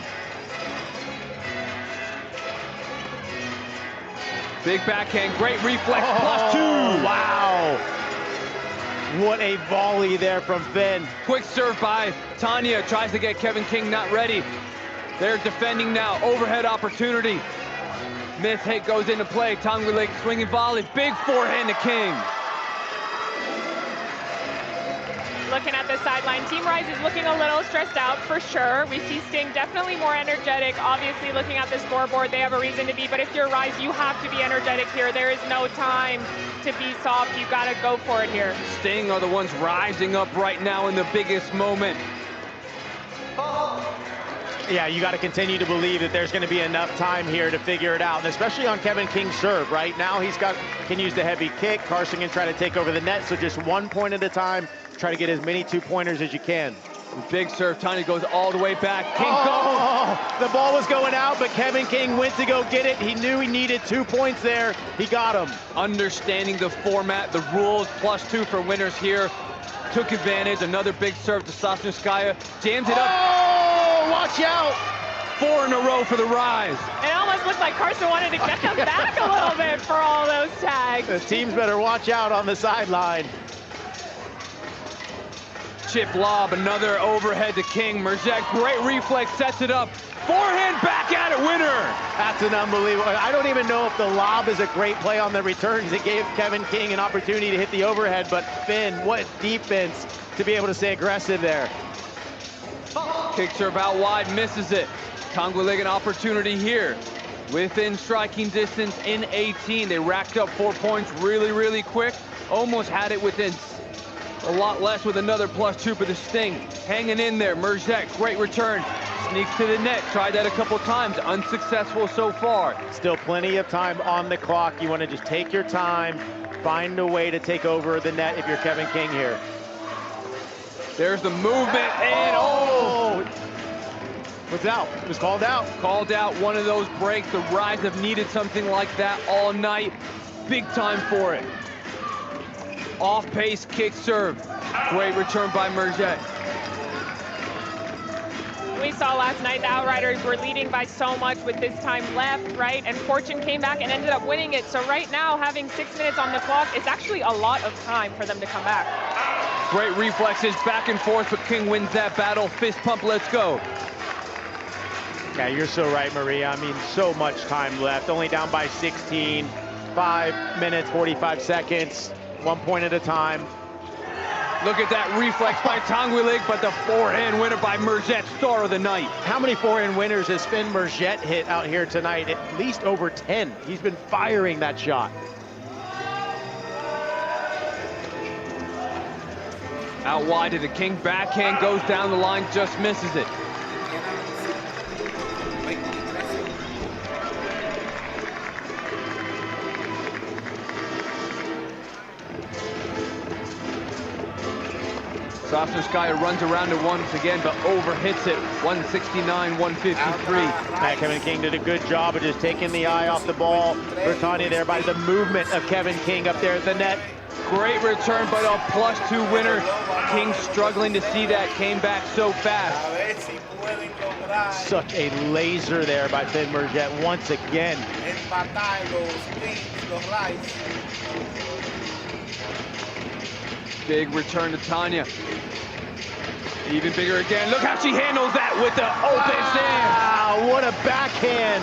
Big backhand, great reflex, +2. Wow. What a volley there from Finn. Quick serve by Tanya, tries to get Kevin King not ready. They're defending now, overhead opportunity. Miss hit goes into play. Tanguilig swinging volley. Big forehand to King. Looking at the sideline, Team Rise is looking a little stressed out for sure. We see Sting definitely more energetic. Obviously, looking at the scoreboard, they have a reason to be. But if you're Rise, you have to be energetic here. There is no time to be soft. You got to go for it here. Sting are the ones rising up right now in the biggest moment. Yeah, you got to continue to believe that there's going to be enough time here to figure it out, and especially on Kevin King's serve. Right now, can use the heavy kick. Carson can try to take over the net, so just 1 point at a time. Try to get as many 2-pointers as you can. Big serve, Tiny goes all the way back. King goes. The ball was going out, but Kevin King went to go get it. He knew he needed 2 points there. He got them. Understanding the format, the rules, +2 for winners here. Took advantage. Another big serve to Sosnowskaya. Jams it up. Oh, watch out. 4 in a row for the Rise. It almost looked like Carson wanted to get them back a little bit for all those tags. The teams better watch out on the sideline. Chip lob, another overhead to King. Merjet, great reflex, sets it up. Forehand back at it, winner. That's an unbelievable. I don't even know if the lob is a great play on the return because it gave Kevin King an opportunity to hit the overhead, but Finn, what defense to be able to stay aggressive there. Kick serve out wide, misses it. Tanguilig an opportunity here. Within striking distance in 18. They racked up 4 points really, really quick. Almost had it within a lot less with another +2 for the Sting. Hanging in there, Merjet, great return. Sneaks to the net, tried that a couple times, unsuccessful so far. Still plenty of time on the clock. You want to just take your time, find a way to take over the net if you're Kevin King here. There's the movement, and What's out? It was called out. Called out, one of those breaks. The Rise have needed something like that all night. Big time for it. Off-pace kick serve. Great return by Merjet. We saw last night the Outriders were leading by so much with this time left, right? And Fortune came back and ended up winning it. So right now, having 6 minutes on the clock, it's actually a lot of time for them to come back. Great reflexes, back and forth, but King wins that battle. Fist pump, let's go. Yeah, you're so right, Maria. I mean, so much time left. Only down by 16. 5 minutes, 45 seconds. 1 point at a time. Look at that reflex by Tanguilig, but the forehand winner by Merjet, star of the night. How many forehand winners has Finn Merjet hit out here tonight? At least over 10. He's been firing that shot. Out wide to the King, backhand goes down the line, just misses it. Sosnowskaya runs around it once again, but overhits it. 169, 153. Kevin King did a good job of just taking the eye off the ball. Bertani there by the movement of Kevin King up there at the net. Great return, but a +2 winner. King struggling to see that, came back so fast. Such a laser there by Finn Merjet once again. Big return to Tanya. Even bigger again. Look how she handles that with the open stand. Wow, what a backhand.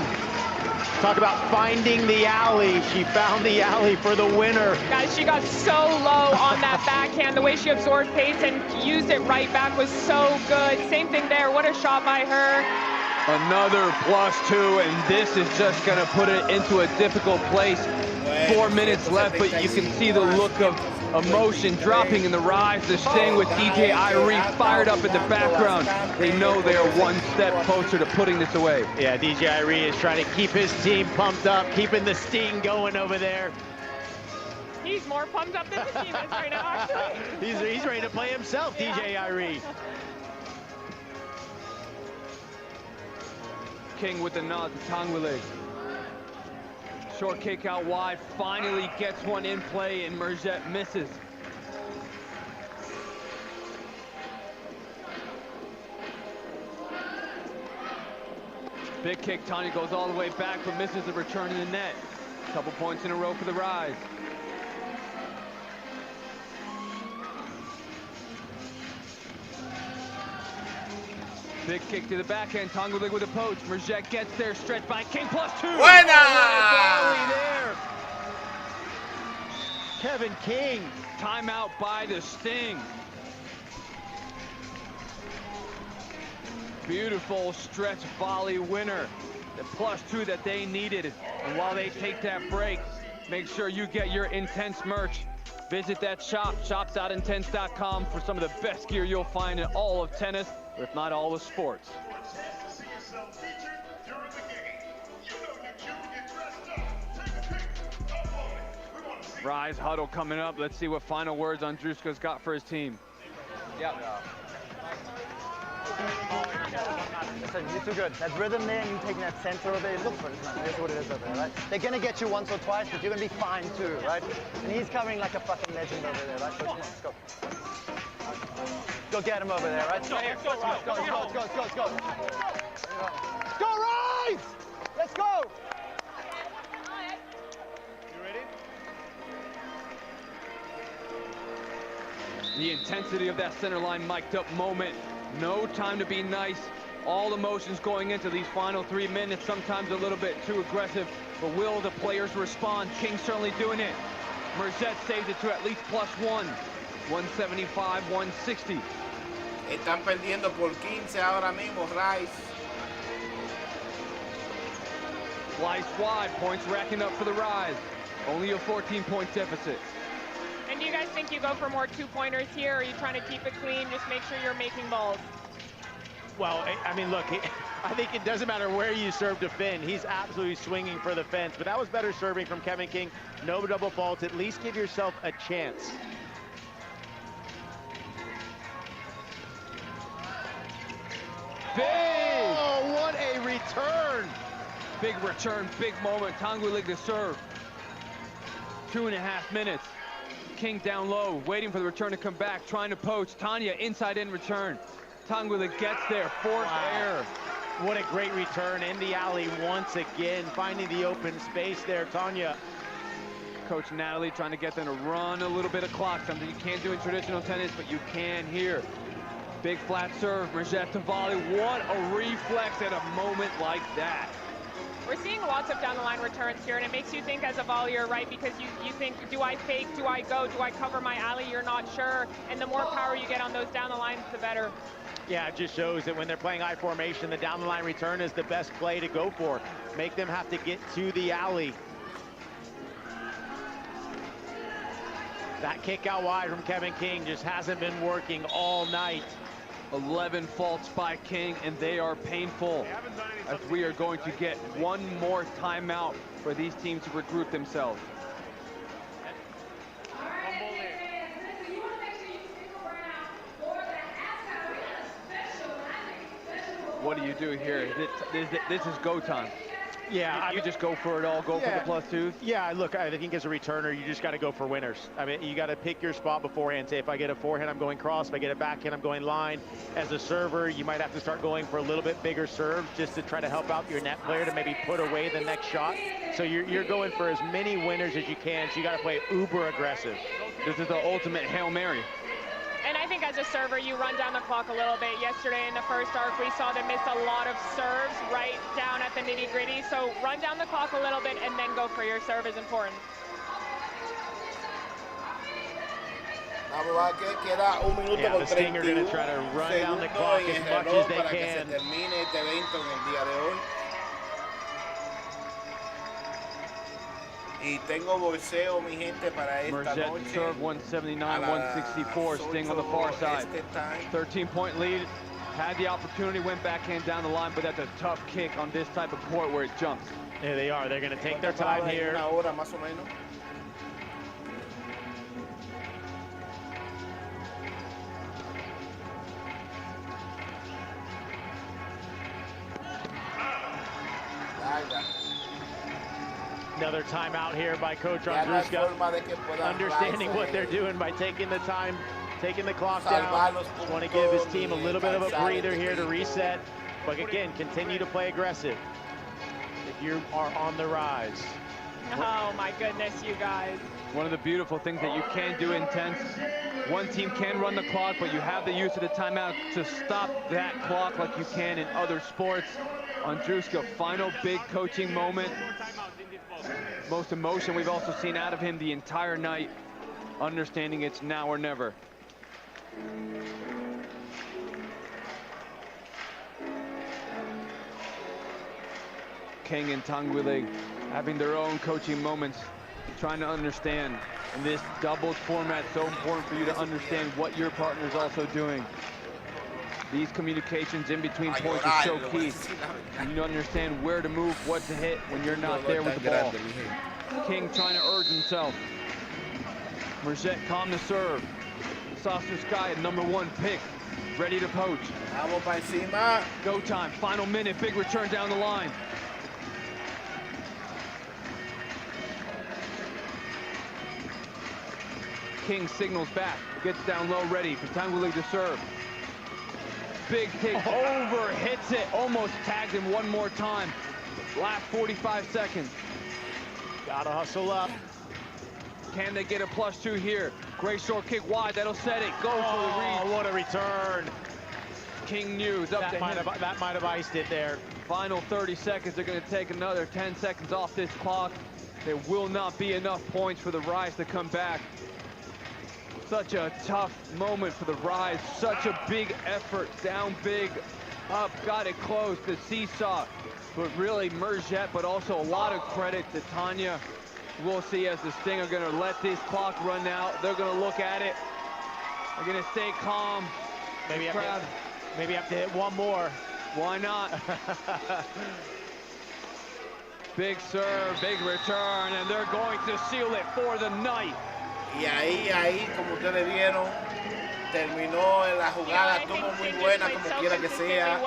Talk about finding the alley. She found the alley for the winner. Guys, she got so low on that backhand. The way she absorbed pace and used it right back was so good. Same thing there. What a shot by her. Another +2, and this is just going to put it into a difficult place. 4 minutes left, but you can see the look of emotion dropping in the Rise. The Sting with DJ Irie fired up in the background. They know they are one step closer to putting this away. Yeah, DJ Irie is trying to keep his team pumped up, keeping the Sting going over there. He's more pumped up than the team is right now, actually. He's ready to play himself, yeah. DJ Irie. King with the nod to Tanguilig. Short kick out wide, finally gets one in play, and Merjet misses. Big kick, Tanya goes all the way back, but misses the return in the net. Couple points in a row for the Rise. Big kick to the backhand. Tongulik with a poach. Merjet gets there, stretched by King, +2. Buena! There. Kevin King, timeout by the Sting. Beautiful stretch volley winner. The +2 that they needed. And while they take that break, make sure you get your Intense merch. Visit that shop, shops.intense.com, for some of the best gear you'll find in all of tennis, if not all of sports. Rise huddle coming up. Let's see what final words Andruska's got for his team. Yep. Listen, you're too good. That rhythm there, and you taking that center over there, look for it, man. That's what it is over there, right? They're going to get you once or twice, but you're going to be fine too, right? And he's covering like a fucking legend over there, right? So come on, let's go. Go get him over there, right? Go, let's go, let's go, let's go, let's go, let's go. Let's go, Rise! Let's go! You ready? The intensity of that center line mic'd up moment. No time to be nice. All emotions going into these final 3 minutes, sometimes a little bit too aggressive, but will the players respond? King certainly doing it. Merjet saves it to at least +1. 175, 160. Están perdiendo por 15 ahora mismo, Rice. Slice wide, points racking up for the Rise. Only a 14-point deficit. And do you guys think you go for more 2-pointers here, or are you trying to keep it clean, just make sure you're making balls? Well, I mean, look, I think it doesn't matter where you serve to Finn. He's absolutely swinging for the fence, but that was better serving from Kevin King. No double fault. At least give yourself a chance. Big! Oh, what a return! Big return, big moment. Tongulik to serve. 2.5 minutes. King down low, waiting for the return to come back, trying to poach. Tanya inside in return. Tongulik gets there, forced error. What a great return in the alley once again, finding the open space there, Tanya. Coach Natalie trying to get them to run a little bit of clock, something you can't do in traditional tennis, but you can here. Big flat serve, Merjet to volley. What a reflex at a moment like that. We're seeing lots of down-the-line returns here, and it makes you think as a volleyer, right? Because you think, do I fake, do I go, do I cover my alley? You're not sure, and the more power you get on those down the lines, the better. Yeah, it just shows that when they're playing I formation, the down-the-line return is the best play to go for. Make them have to get to the alley. That kick out wide from Kevin King just hasn't been working all night. 11 faults by King, and they are painful, as we are going to get one more timeout for these teams to regroup themselves. What do you do here? This is go time. Yeah, you just go for it all, go for the +2s? Yeah, look, I think as a returner, you just got to go for winners. I mean, you got to pick your spot beforehand. Say, if I get a forehand, I'm going cross. If I get a backhand, I'm going line. As a server, you might have to start going for a little bit bigger serves just to try to help out your net player to maybe put away the next shot. So you're going for as many winners as you can, so you got to play uber aggressive. This is the ultimate Hail Mary. And I think as a server, you run down the clock a little bit. Yesterday in the first arc, we saw them miss a lot of serves right down at the nitty-gritty. So run down the clock a little bit and then go for your serve is important. Yeah, the Sting are going to try to run down the clock as much as they can. Y tengo bolseo, mi gente, para esta noche. Serve 179, 164, Sting on the far side. 13-point lead. Had the opportunity, went backhand down the line, but that's a tough kick on this type of court where it jumps. Yeah, they are. They're going to take their time here. Una hora más o menos. Another timeout here by Coach Andruska. Understanding what they're doing by taking the time, taking the clock down. Just want to give his team a little bit of a breather here to reset. But again, continue to play aggressive if you are on the rise. Oh my goodness, you guys. One of the beautiful things that you can do intense. One team can run the clock, but you have the use of the timeout to stop that clock like you can in other sports. Andruska, final big coaching moment. Most emotion we've also seen out of him the entire night. Understanding it's now or never. King and Tanguile having their own coaching moments, trying to understand. In this doubles format, so important for you to understand what your partner is also doing. These communications in between points are so key. You need to understand where to move, what to hit when you're not there with the ball. King trying to urge himself. Merget calm to serve. Sasha Sky, #1 pick, ready to poach. Vamos pa encima. Go time, final minute, big return down the line. King signals back, gets down low, ready for Tanguile to serve. Big take over, hits it, almost tags him one more time. Last 45 seconds. Gotta hustle up. Can they get a +2 here? Great short kick wide, that'll set it. Go for the read. What a return. King News up to him. That might have iced it there. Final 30 seconds, they're gonna take another 10 seconds off this clock. There will not be enough points for the Rise to come back. Such a tough moment for the Rise, such a big effort, down big, up, got it close, the seesaw, but really Merget, but also a lot of credit to Tanya. We'll see as the Sting are gonna let this clock run out. They're gonna look at it, they're gonna stay calm. Maybe have to hit one more. Why not? Big serve, big return, and they're going to seal it for the night. Y ahí, como ustedes vieron, terminó la jugada, estuvo muy buena como quiera que sea.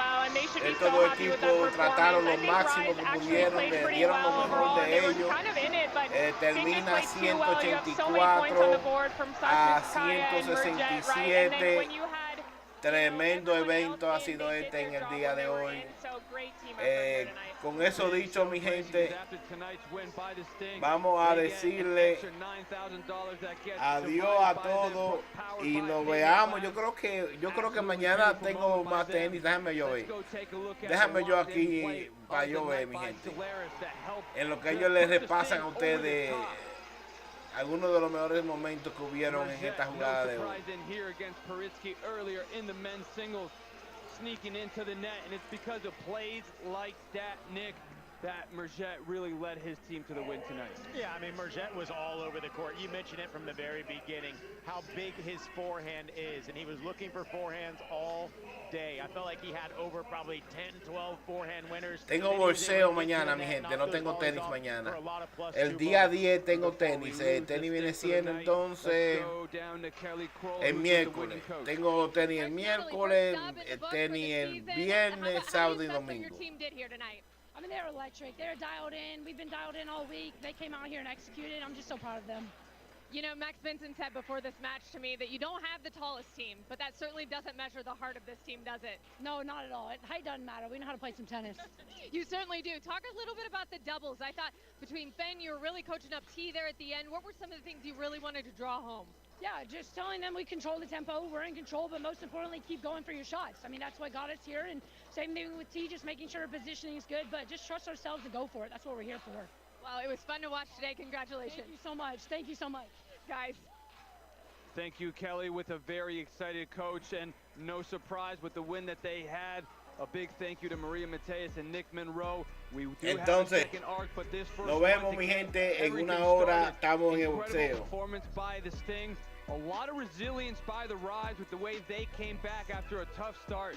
Estos dos equipos trataron lo máximo que pudieron, le dieron lo mejor de ellos. Termina 184 a 167. Tremendo evento ha sido este en el día de hoy. Con eso dicho, mi gente, vamos a decirle adiós a todos y nos veamos. Yo creo que mañana tengo más tenis. Déjame yo ver. Déjame yo aquí para yo ver, mi gente. En lo que ellos les repasan a ustedes algunos de los mejores momentos que hubieron en esta jugada de hoy. Sneaking into the net, and it's because of plays like that, Nick, that Merget really led his team to the win tonight. Yeah, I mean, Merget was all over the court. You mentioned it from the very beginning, how big his forehand is, and he was looking for forehands all day. I felt like he had over probably 10, 12 forehand winners. Tengo bolseo mañana, mi gente, no tengo tenis mañana. El día 10 tengo tenis. El tenis viene siendo entonces el miércoles. Tengo tenis el miércoles, el tenis el viernes, sábado y domingo. I mean, they're electric. They're dialed in. We've been dialed in all week. They came out here and executed. I'm just so proud of them. You know, Max Benson said before this match to me that you don't have the tallest team, but that certainly doesn't measure the heart of this team, does it? No, not at all. Height doesn't matter. We know how to play some tennis. You certainly do. Talk a little bit about the doubles. I thought between Fenn, you were really coaching up T there at the end. What were some of the things you really wanted to draw home? Yeah, just telling them we control the tempo, we're in control, but most importantly, keep going for your shots. I mean, that's what got us here, and same thing with T, just making sure our positioning is good, but just trust ourselves to go for it. That's what we're here for. Well, it was fun to watch today. Congratulations. Thank you so much. Thank you so much. Guys. Thank you, Kelly, with a very excited coach, and no surprise with the win that they had. A big thank you to Maria Mateus and Nick Monroe. We do Entonces, have a second arc, but this first nos vemos, mi gente, en una hora estamos en el boxeo. Performance by the Sting. A lot of resilience by the Rise with the way they came back after a tough start.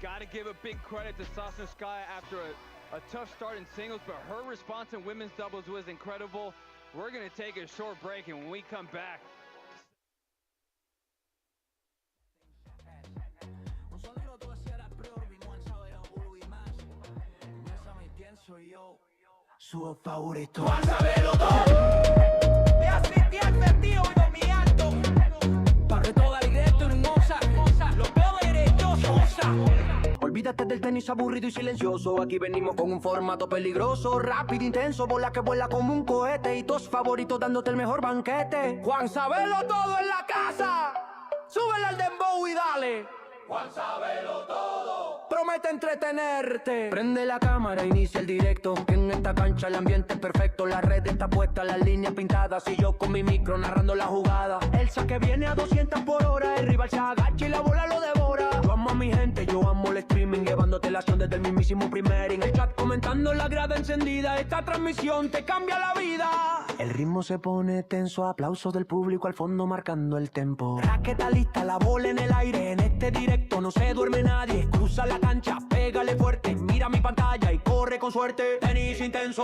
Got to give a big credit to Sasha Sky after a tough start in singles, but her response in women's doubles was incredible. We're going to take a short break, and when we come back, Su favorito. Juan Sabelo todo. Te asistí efectivo y no mi alto. Barre toda directo y hermosa. Lo veo derechosa. Olvídate de del tenis aburrido y silencioso. Aquí venimos con un formato peligroso, rápido, intenso, bola que vuela como un cohete. Y tus favoritos dándote el mejor banquete. Juan Sabelo todo en la casa. Súbele al dembow y dale. Juan Sabelo todo. Promete entretenerte. Prende la cámara, inicia el directo. Que en esta cancha el ambiente es perfecto. La red está puesta, las líneas pintadas. Y yo con mi micro narrando la jugada. El saque viene a 200 por hora. El rival se agacha y la bola lo devora. Yo amo a mi gente, yo amo el streaming. Llevándote la acción desde el mismísimo primer inning. El chat comentando la grada encendida. Esta transmisión te cambia la vida. El ritmo se pone tenso. Aplausos del público al fondo marcando el tempo. Raqueta lista, la bola en el aire. En este directo no se duerme nadie. Cruza la cancha, pégale fuerte. Mira mi pantalla y corre con suerte. Tenis intenso.